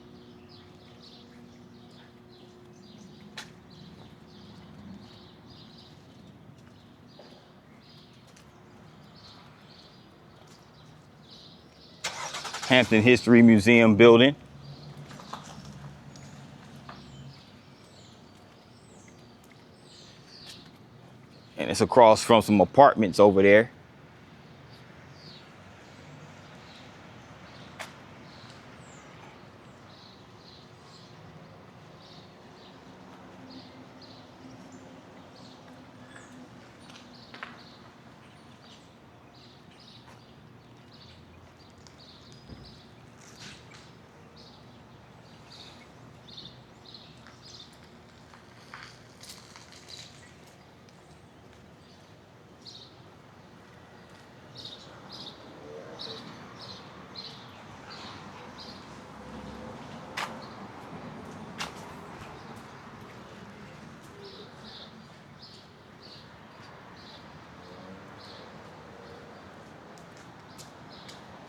Hampton History Museum building. And it's across from some apartments over there.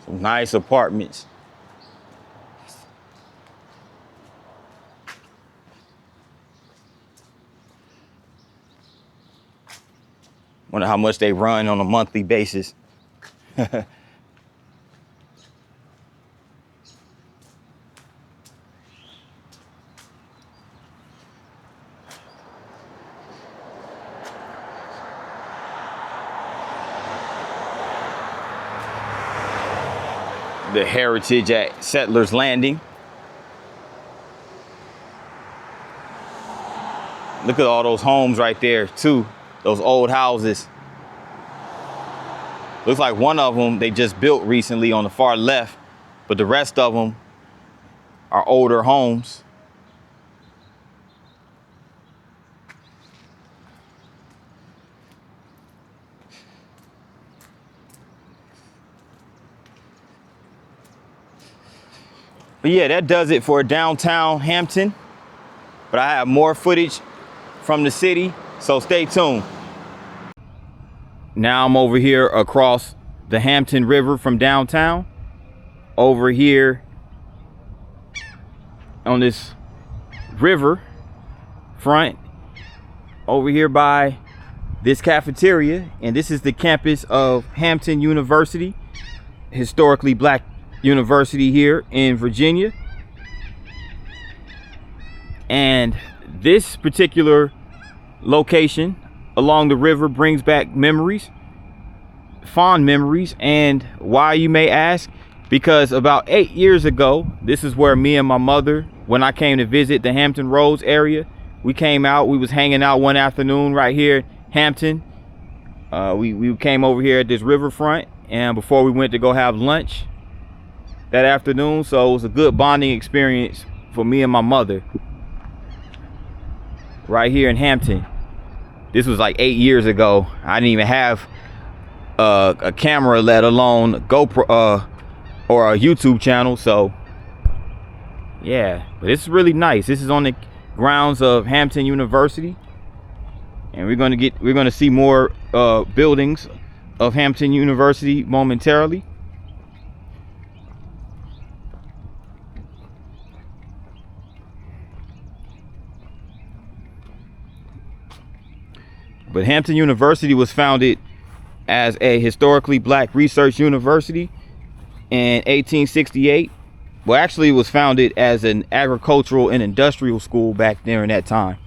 Some nice apartments. Wonder how much they run on a monthly basis. The Heritage at Settlers Landing. Look at all those homes right there too. Those old houses. Looks like one of them they just built recently on the far left, but the rest of them are older homes. But yeah, that does it for downtown Hampton. But I have more footage from the city, so stay tuned. Now I'm over here across the Hampton River from downtown, over here on this river front, over here by this cafeteria, and this is the campus of Hampton University, historically black university here in Virginia. And this particular location along the river brings back memories, fond memories. And why, you may ask? Because about 8 years ago, this is where me and my mother, when I came to visit the Hampton Roads area, we came out, we was hanging out one afternoon right here, Hampton. We came over here at this riverfront, and before we went to go have lunch that afternoon. So it was a good bonding experience for me and my mother right here in Hampton. This was like 8 years ago. I didn't even have a camera, let alone GoPro or a YouTube channel. So yeah, but it's really nice. This is on the grounds of Hampton University, and we're gonna see more buildings of Hampton University momentarily. But Hampton University was founded as a historically black research university in 1868. Well, actually, it was founded as an agricultural and industrial school back during that time.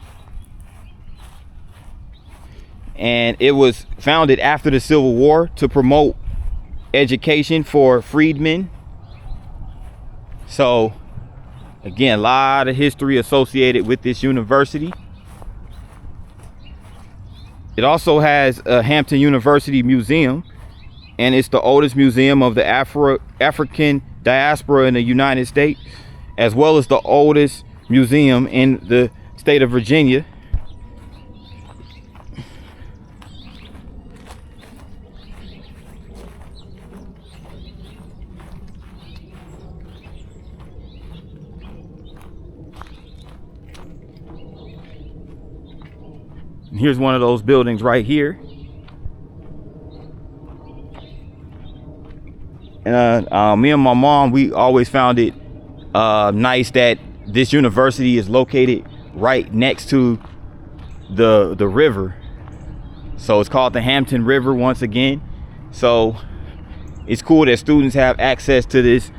And it was founded after the Civil War to promote education for freedmen. So, again, a lot of history associated with this university. It also has a Hampton University Museum, and it's the oldest museum of the African diaspora in the United States, as well as the oldest museum in the state of Virginia. Here's one of those buildings right here. And me and my mom, we always found it nice that this university is located right next to the river. So it's called the Hampton River once again. So it's cool that students have access to this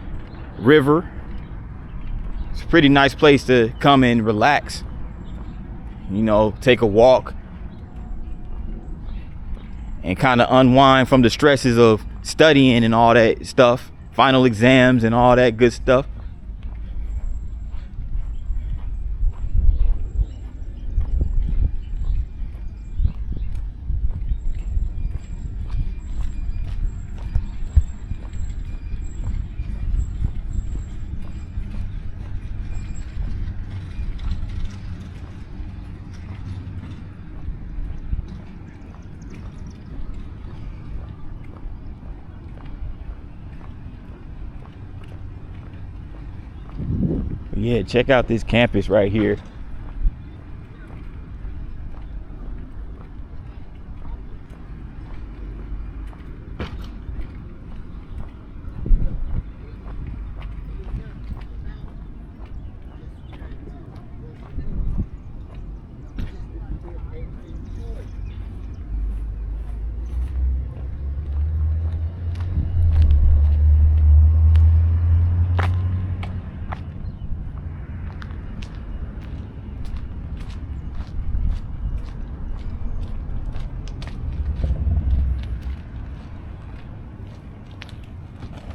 river. It's a pretty nice place to come and relax, you know, take a walk and kind of unwind from the stresses of studying and all that stuff, final exams and all that good stuff. Yeah, check out this campus right here.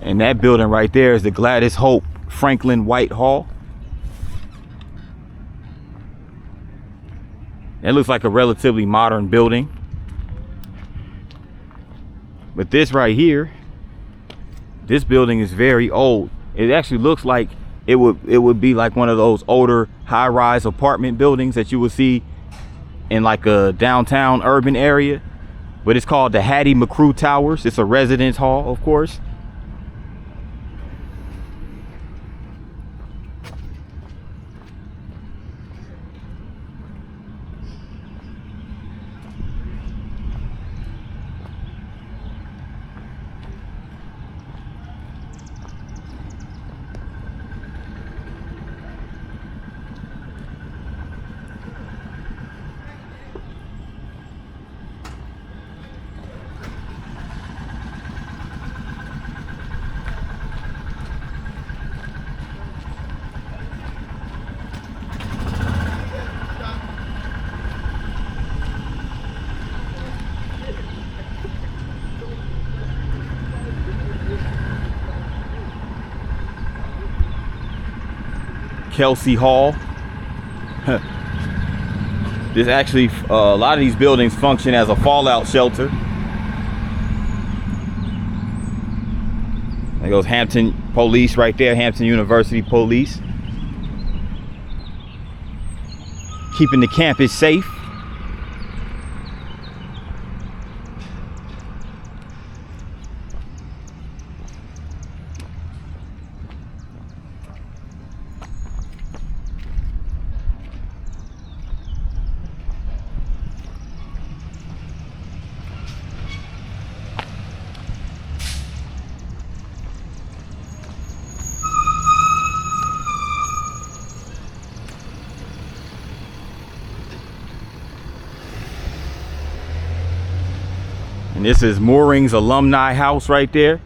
And that building right there is the Gladys Hope Franklin White Hall. It looks like a relatively modern building. But this right here, this building is very old. It actually looks like it would be like one of those older high-rise apartment buildings that you would see in like a downtown urban area. But it's called the Hattie McCrew Towers. It's a residence hall, of course. Kelsey Hall. This actually, a lot of these buildings function as a fallout shelter. There goes Hampton Police right there, Hampton University Police. Keeping the campus safe. And this is Mooring's Alumni House right there.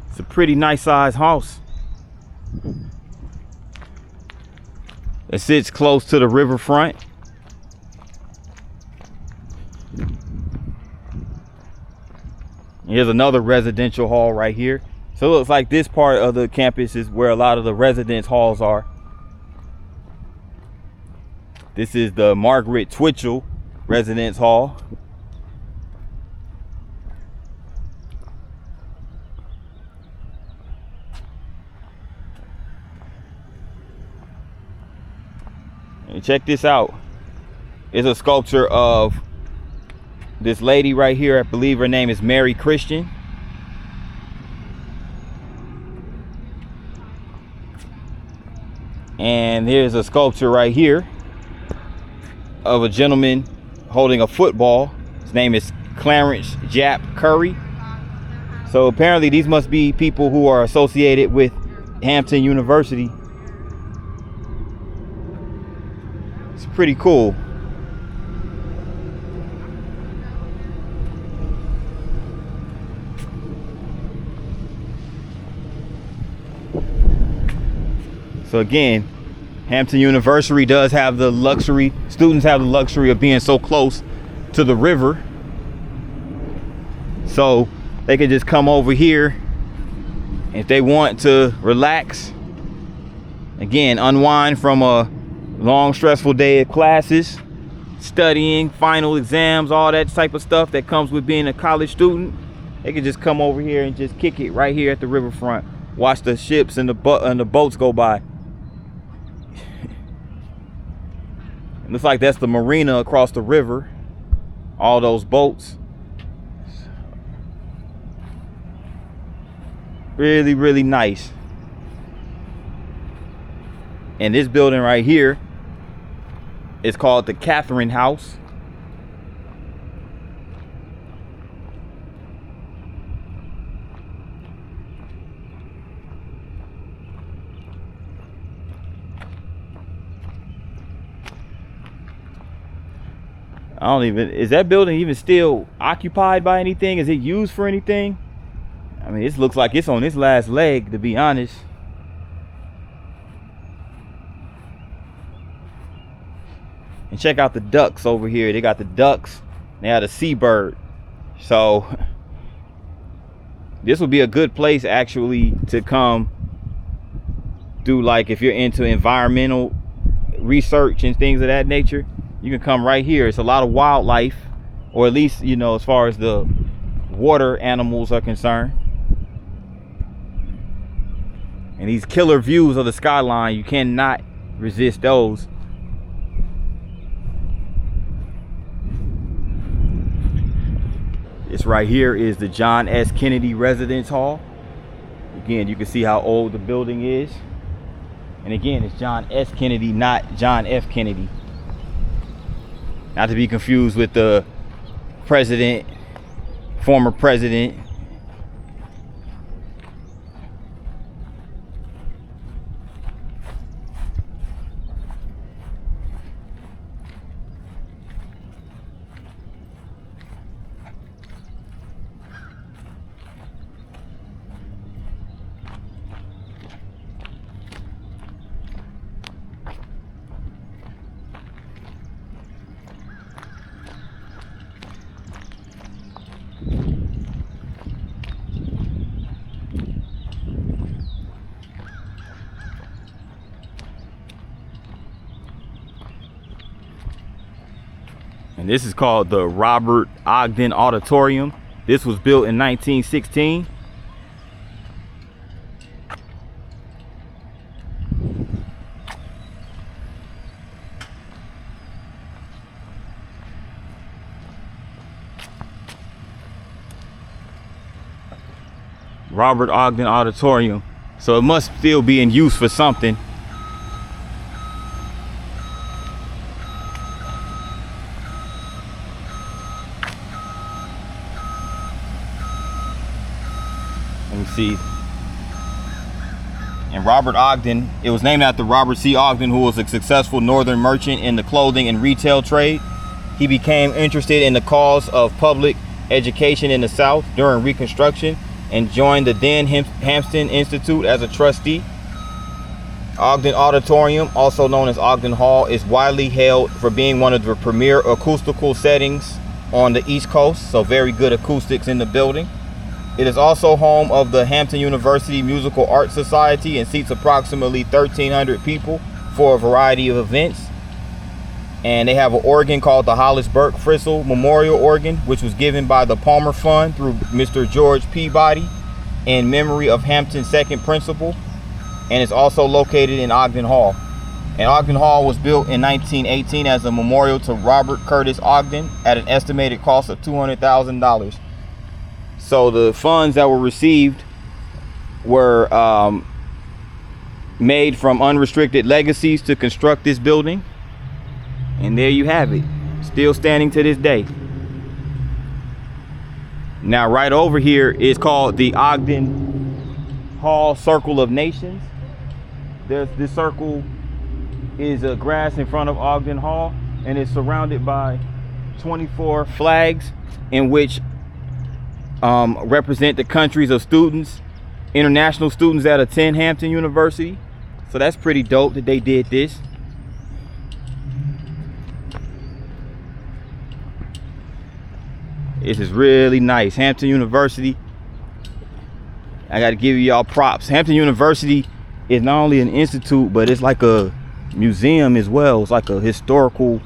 It's a pretty nice sized house. It sits close to the riverfront. Here's another residential hall right here. So it looks like this part of the campus is where a lot of the residence halls are. This is the Margaret Twitchell Residence Hall. And check this out. It's a sculpture of this lady right here. I believe her name is Mary Christian. And here's a sculpture right here of a gentleman holding a football. His name is Clarence Jap Curry. So apparently these must be people who are associated with Hampton University. It's pretty cool. So again, Hampton University does have the luxury, students have the luxury of being so close to the river. So they can just come over here if they want to relax. Again, unwind from a long, stressful day of classes, studying, final exams, all that type of stuff that comes with being a college student. They can just come over here and just kick it right here at the riverfront. Watch the ships and the boats go by. Looks like that's the marina across the river. All those boats. Really, really nice. And this building right here is called the Catherine House. I don't even, is that building even still occupied by anything? Is it used for anything? I mean, it looks like it's on its last leg, to be honest. And check out the ducks over here. They got the ducks. They got a seabird. So this would be a good place actually to come do, like if you're into environmental research and things of that nature. You can come right here. It's a lot of wildlife, or at least, you know, as far as the water animals are concerned. And these killer views of the skyline, you cannot resist those. This right here is the John S. Kennedy Residence Hall. Again, you can see how old the building is. And again, it's John S. Kennedy, not John F. Kennedy. Not to be confused with the president, former president. And this is called the Robert Ogden Auditorium. This was built in 1916. Robert Ogden Auditorium. So it must still be in use for something. Let me see. And Robert Ogden, it was named after Robert C. Ogden, who was a successful northern merchant in the clothing and retail trade. He became interested in the cause of public education in the South during Reconstruction and joined the then Hampton Institute as a trustee. Ogden Auditorium, also known as Ogden Hall, is widely hailed for being one of the premier acoustical settings on the East Coast, so very good acoustics in the building. It is also home of the Hampton University Musical Arts Society and seats approximately 1,300 people for a variety of events. And they have an organ called the Hollis Burke Frissell Memorial Organ, which was given by the Palmer Fund through Mr. George Peabody in memory of Hampton's second principal. And it's also located in Ogden Hall. And Ogden Hall was built in 1918 as a memorial to Robert Curtis Ogden at an estimated cost of $200,000. So the funds that were received were made from unrestricted legacies to construct this building. And there you have it, still standing to this day. Now right over here is called the Ogden Hall Circle of Nations. This circle is a grass in front of Ogden Hall, and it's surrounded by 24 flags in which represent the countries of students, international students that attend Hampton University. So that's pretty dope that they did this. This is really nice. Hampton University, I got to give y'all props. Hampton University is not only an institute, but it's like a museum as well. It's like a historical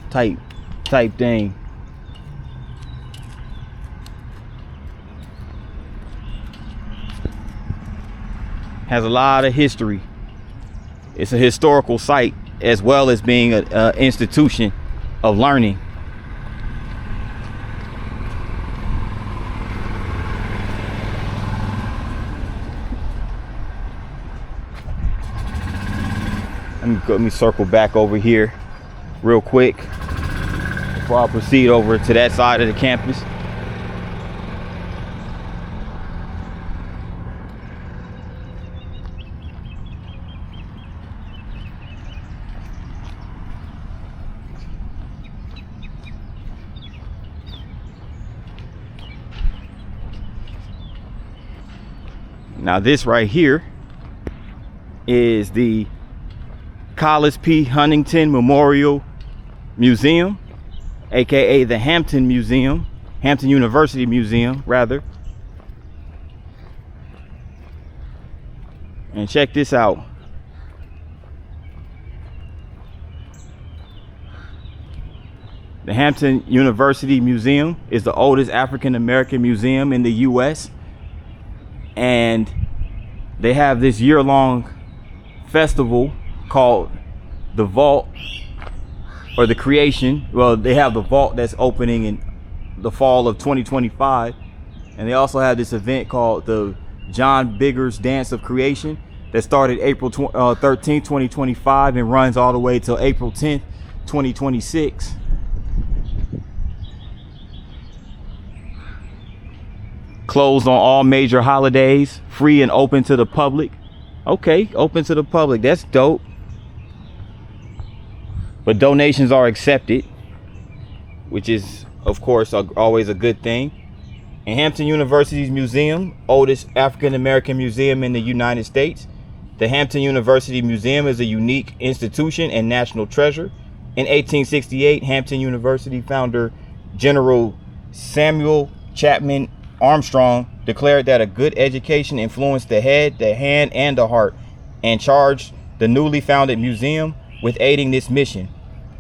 type thing. Has a lot of history. It's a historical site as well as being an institution of learning. Let me circle back over here real quick before I proceed over to that side of the campus. Now this right here is the Collis P. Huntington Memorial Museum, aka the Hampton Museum, Hampton University Museum rather. And check this out. The Hampton University Museum is the oldest African American museum in the US, and they have this year-long festival called the Vault, or the Creation. Well, they have the Vault that's opening in the fall of 2025, and they also have this event called the John Biggers Dance of Creation that started April 13th, 2025 and runs all the way till April 10th, 2026. Closed on all major holidays, free and open to the public. Okay, open to the public, that's dope. But donations are accepted, which is, of course, always a good thing. And Hampton University's museum, oldest African American museum in the United States. The Hampton University Museum is a unique institution and national treasure. In 1868, Hampton University founder General Samuel Chapman Armstrong declared that a good education influenced the head, the hand, and the heart, and charged the newly founded museum with aiding this mission.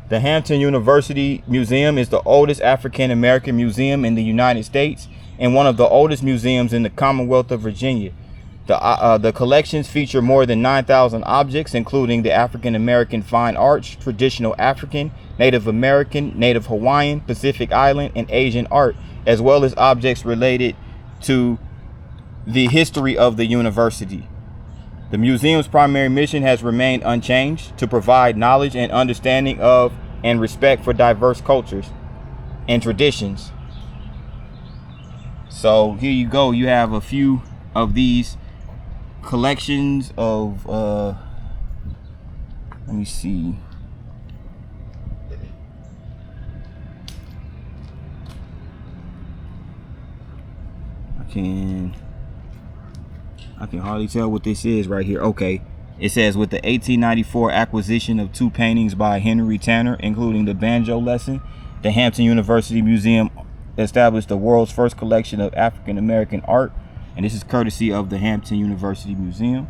The Hampton University Museum is the oldest African American museum in the United States and one of the oldest museums in the Commonwealth of Virginia. The collections feature more than 9,000 objects, including the African American fine arts, traditional African, Native American, Native Hawaiian, Pacific Island, and Asian art, as well as objects related to the history of the university. The museum's primary mission has remained unchanged: to provide knowledge and understanding of and respect for diverse cultures and traditions. So here you go. You have a few of these collections of let me see. I can hardly tell what this is right here. Okay, it says, with the 1894 acquisition of 2 paintings by Henry Tanner, including the banjo lesson, the Hampton University Museum established the world's first collection of African American art. And this is courtesy of the Hampton University Museum.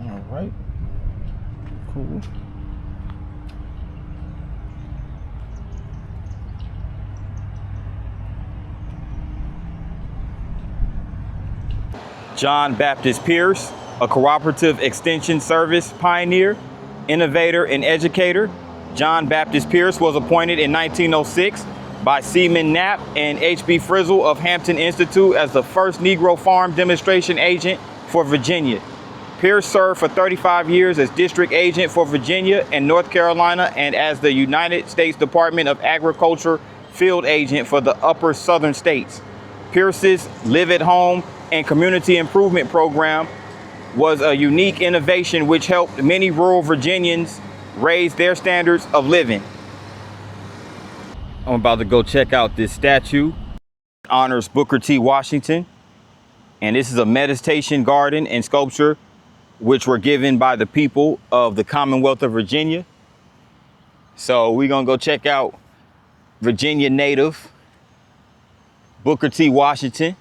All right, cool. John Baptist Pierce, a cooperative extension service pioneer, innovator, and educator. John Baptist Pierce was appointed in 1906 by Seaman Knapp and H.B. Frizzle of Hampton Institute as the first Negro farm demonstration agent for Virginia. Pierce served for 35 years as district agent for Virginia and North Carolina and as the United States Department of Agriculture field agent for the upper southern states. Pierce's Live at Home and Community Improvement Program was a unique innovation which helped many rural Virginians raise their standards of living. I'm about to go check out this statue. It honors Booker T. Washington. And this is a meditation garden and sculpture which were given by the people of the Commonwealth of Virginia. So we're gonna go check out Virginia native Booker T. Washington.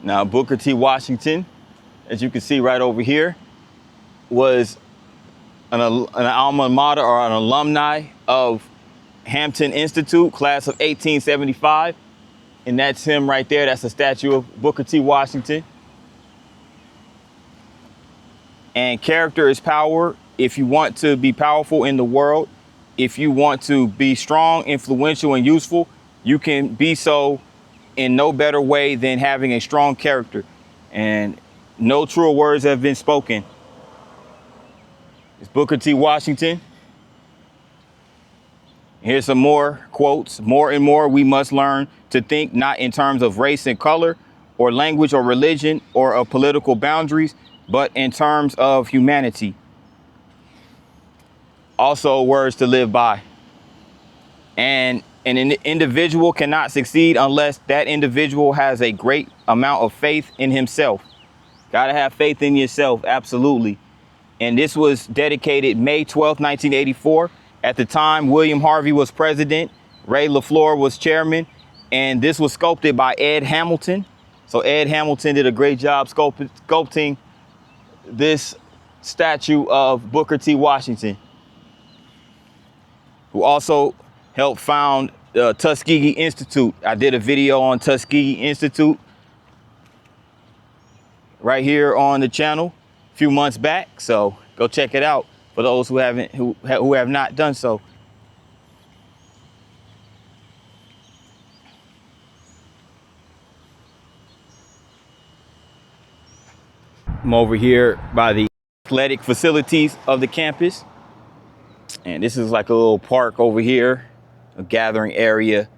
Now, Booker T. Washington, as you can see right over here, was an alma mater or an alumni of Hampton Institute, class of 1875. And that's him right there. That's a statue of Booker T. Washington. And character is power. If you want to be powerful in the world, if you want to be strong, influential, and useful, you can be so in no better way than having a strong character. And no truer words have been spoken. It's Booker T. Washington. Here's some more quotes. More and more we must learn to think not in terms of race and color or language or religion or of political boundaries, but in terms of humanity. Also words to live by. And an individual cannot succeed unless that individual has a great amount of faith in himself. Gotta have faith in yourself, absolutely. And this was dedicated May 12th, 1984. At the time, William Harvey was president, Ray LaFleur was chairman, and this was sculpted by Ed Hamilton. So Ed Hamilton did a great job sculpting this statue of Booker T. Washington, who also helped found Tuskegee Institute. I did a video on Tuskegee Institute right here on the channel a few months back. So go check it out for those who have not done so. I'm over here by the athletic facilities of the campus. And this is like a little park over here, a gathering area.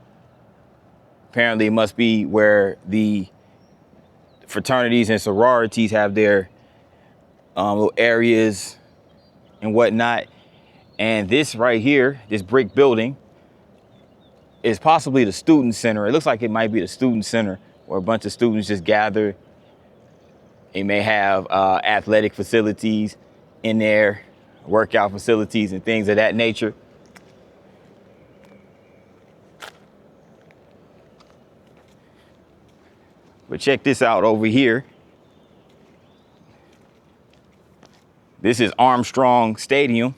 Apparently it must be where the fraternities and sororities have their little areas and whatnot. And this right here, this brick building, is possibly the student center. It looks like it might be the student center where a bunch of students just gather. It may have athletic facilities in there, workout facilities and things of that nature. But check this out over here. This is Armstrong Stadium.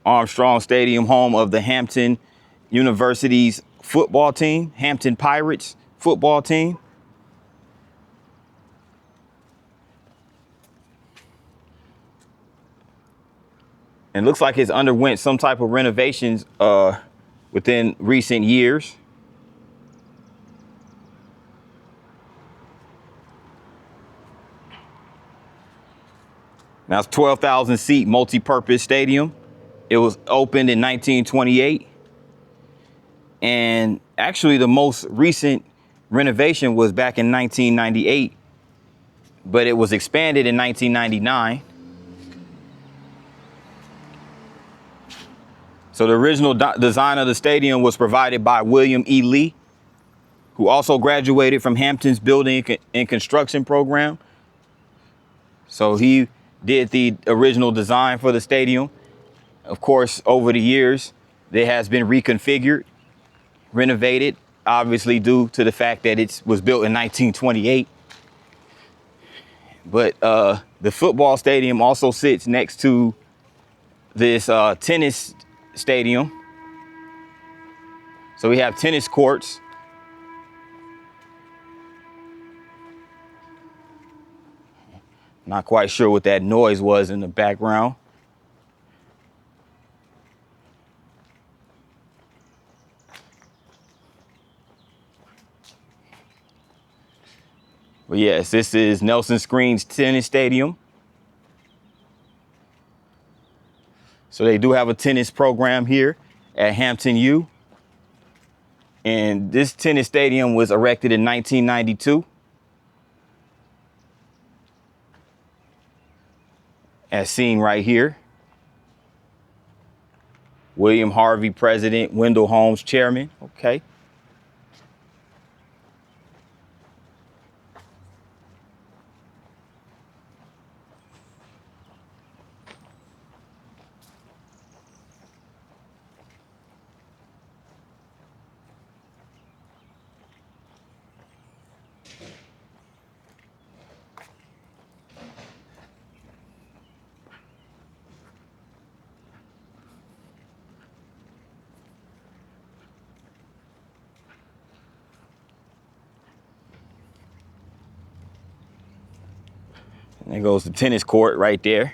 Armstrong Stadium, home of the Hampton University's football team, Hampton Pirates football team. And it looks like it's underwent some type of renovations within recent years. Now it's 12,000 seat multi-purpose stadium. It was opened in 1928. And actually the most recent renovation was back in 1998, but it was expanded in 1999. So the original design of the stadium was provided by William E. Lee, who also graduated from Hampton's Building and Construction program. So he did the original design for the stadium. Of course, over the years, it has been reconfigured, renovated, obviously due to the fact that it was built in 1928. But the football stadium also sits next to this tennis stadium. So we have tennis courts. Not quite sure what that noise was in the background. But yes, this is Nelson Screens Tennis Stadium. So they do have a tennis program here at Hampton U. And this tennis stadium was erected in 1992. As seen right here. William Harvey, president. Wendell Holmes, chairman. Okay. And there goes the tennis court right there.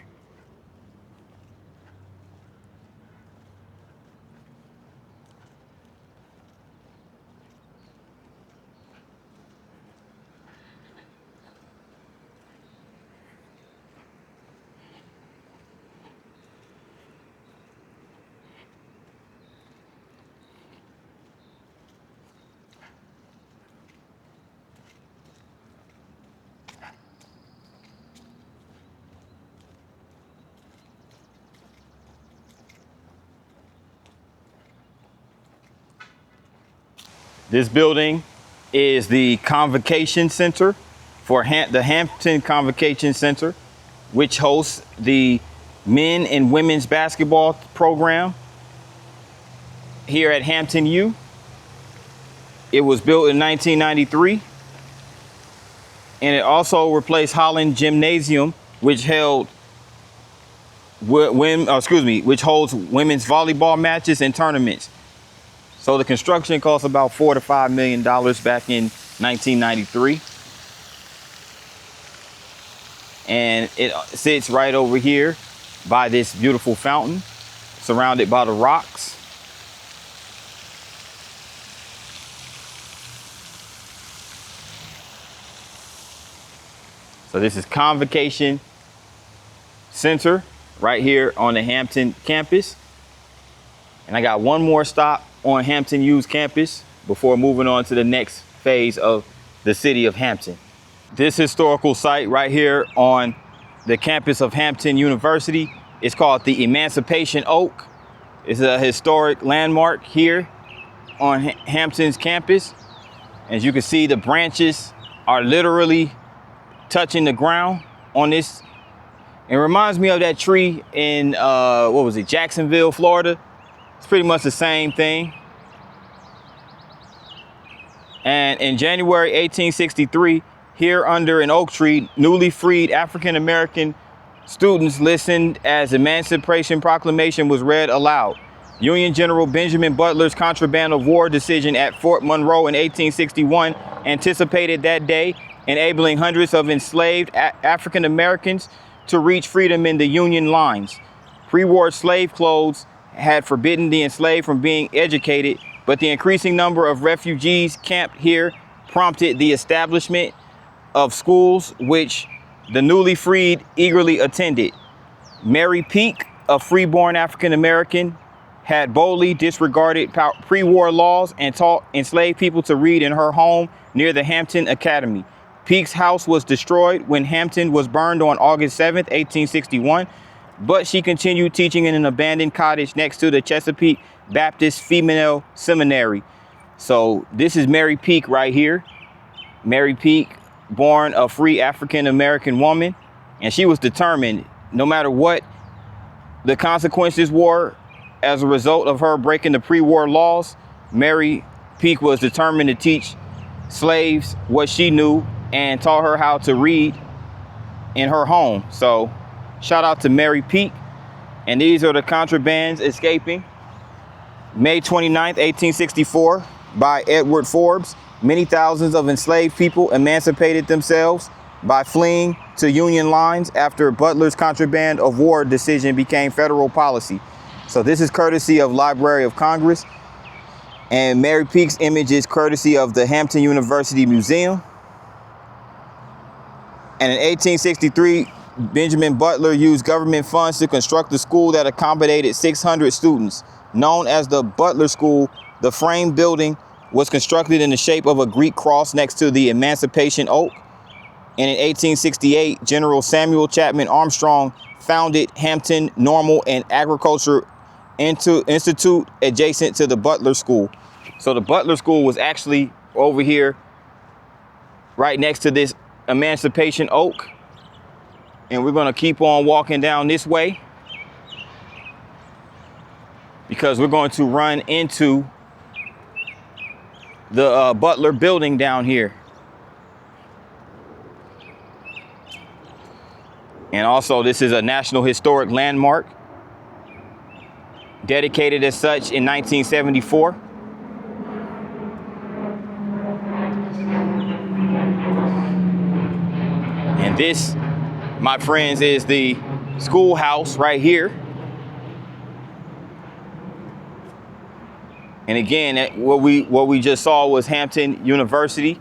This building is the Convocation Center for the Hampton Convocation Center, which hosts the men and women's basketball program here at Hampton U. It was built in 1993. And it also replaced Holland Gymnasium, which holds women's volleyball matches and tournaments. So the construction cost about $4 to $5 million back in 1993. And it sits right over here by this beautiful fountain, surrounded by the rocks. So this is Convocation Center right here on the Hampton campus. And I got one more stop on Hampton U's campus before moving on to the next phase of the city of Hampton. This historical site right here on the campus of Hampton University It's called the Emancipation Oak. It's a historic landmark here on Hampton's campus. As you can see, the branches are literally touching the ground on this. It reminds me of that tree in, what was it, Jacksonville, Florida. It's pretty much the same thing. And in January 1863, here under an oak tree, newly freed African-American students listened as Emancipation Proclamation was read aloud. Union General Benjamin Butler's contraband of war decision at Fort Monroe in 1861 anticipated that day, enabling hundreds of enslaved African Americans to reach freedom in the Union lines. Pre-war slave codes had forbidden the enslaved from being educated, but the increasing number of refugees camped here prompted the establishment of schools which the newly freed eagerly attended. Mary Peak, a freeborn African American, had boldly disregarded pre-war laws and taught enslaved people to read in her home near the Hampton Academy. Peak's house was destroyed when Hampton was burned on August 7th, 1861, but she continued teaching in an abandoned cottage next to the Chesapeake Baptist Female Seminary. So this is Mary Peak right here. Mary Peak, born a free African-American woman, and she was determined, no matter what the consequences were as a result of her breaking the pre-war laws, Mary Peak was determined to teach slaves what she knew and taught her how to read in her home. So shout out to Mary Peak. And these are the contrabands escaping. May 29th, 1864, by Edward Forbes. Many thousands of enslaved people emancipated themselves by fleeing to Union lines after Butler's contraband of war decision became federal policy. So this is courtesy of Library of Congress. And Mary Peak's image is courtesy of the Hampton University Museum. And in 1863, Benjamin Butler used government funds to construct a school that accommodated 600 students. Known as the Butler School, the frame building was constructed in the shape of a Greek cross next to the Emancipation Oak. And in 1868, General Samuel Chapman Armstrong founded Hampton Normal and Agriculture Institute adjacent to the Butler School. So the Butler School was actually over here right next to this Emancipation Oak. And we're going to keep on walking down this way because we're going to run into the Butler building down here. And also, this is a National Historic Landmark, dedicated as such in 1974. And this, my friends, is the schoolhouse right here. And again, what we just saw was Hampton University.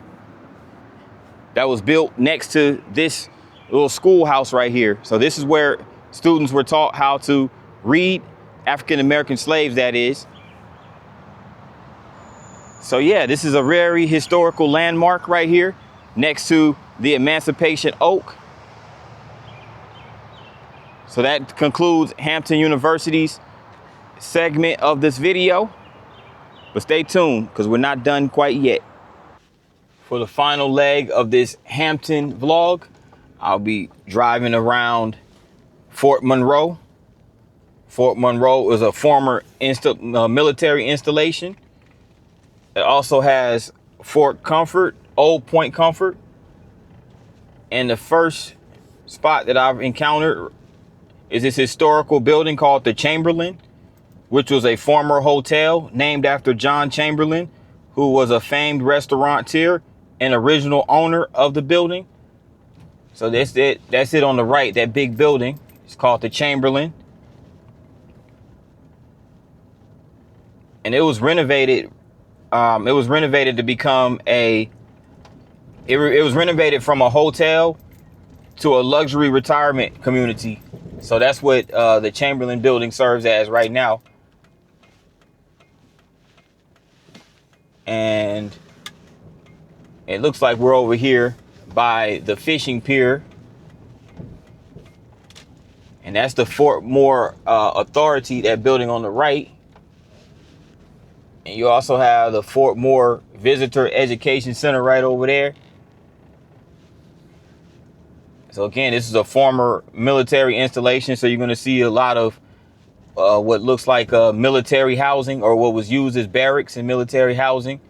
That was built next to this little schoolhouse right here. So this is where students were taught how to read, African-American slaves, that is. So yeah, this is a very historical landmark right here next to the Emancipation Oak. So that concludes Hampton University's segment of this video. But stay tuned because we're not done quite yet. For the final leg of this Hampton vlog, I'll be driving around Fort Monroe. Fort Monroe is a former military installation. It also has Fort Comfort, Old Point Comfort. And the first spot that I've encountered is this historical building called the Chamberlain, which was a former hotel named after John Chamberlain, who was a famed restaurateur and original owner of the building. So that's it on the right, that big building. It's called the Chamberlain. And it was renovated. It was renovated to become it was renovated from a hotel to a luxury retirement community. So that's what the Chamberlain building serves as right now. And it looks like we're over here by the fishing pier. And that's the Fort Moore Authority, that building on the right. And you also have the Fort Moore Visitor Education Center right over there. So again, this is a former military installation. So you're going to see a lot of what looks like military housing, or what was used as barracks and military housing.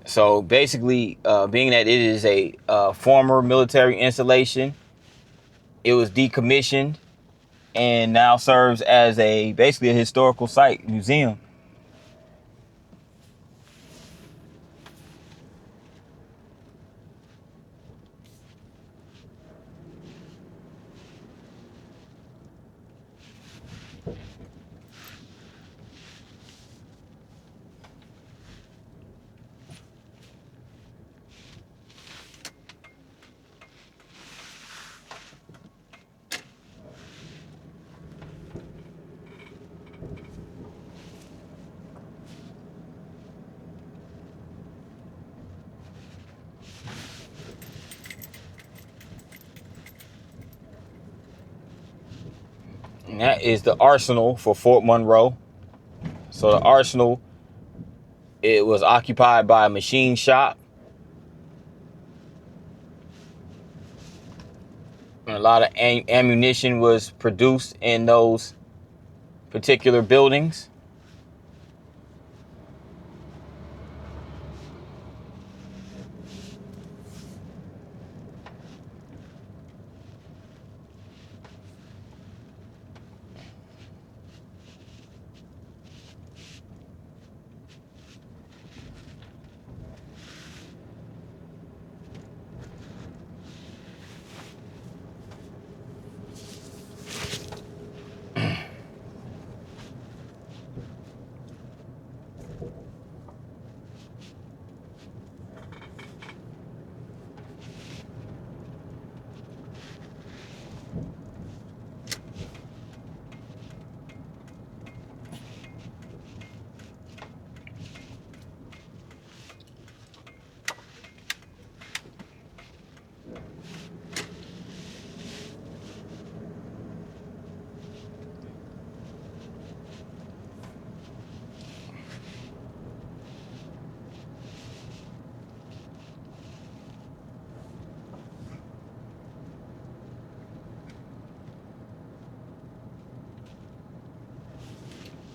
So basically, being that it is a former military installation, it was decommissioned and now serves as basically a historical site, museum. And that is the arsenal for Fort Monroe. So the arsenal, it was occupied by a machine shop. And a lot of ammunition was produced in those particular buildings.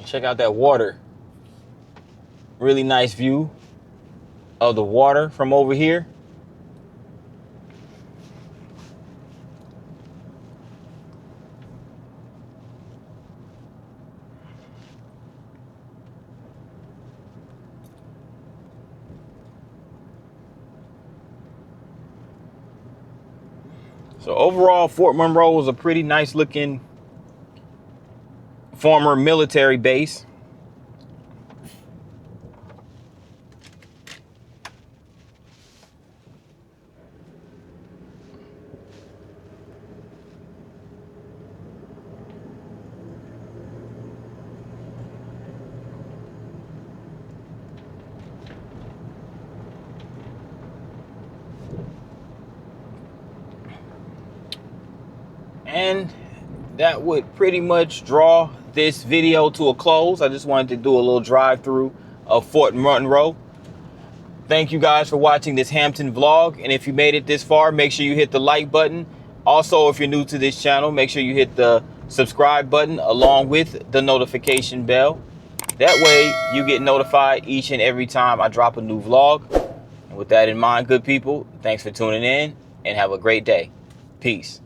Check out that water. Really nice view of the water from over here. So overall, Fort Monroe was a pretty nice looking former military base. And that would pretty much draw this video to a close. I just wanted to do a little drive through of Fort Monroe. Thank you guys for watching this Hampton vlog. And if you made it this far, make sure you hit the like button. Also, if you're new to this channel, make sure you hit the subscribe button along with the notification bell. That way you get notified each and every time I drop a new vlog. And with that in mind, good people, thanks for tuning in and have a great day. Peace.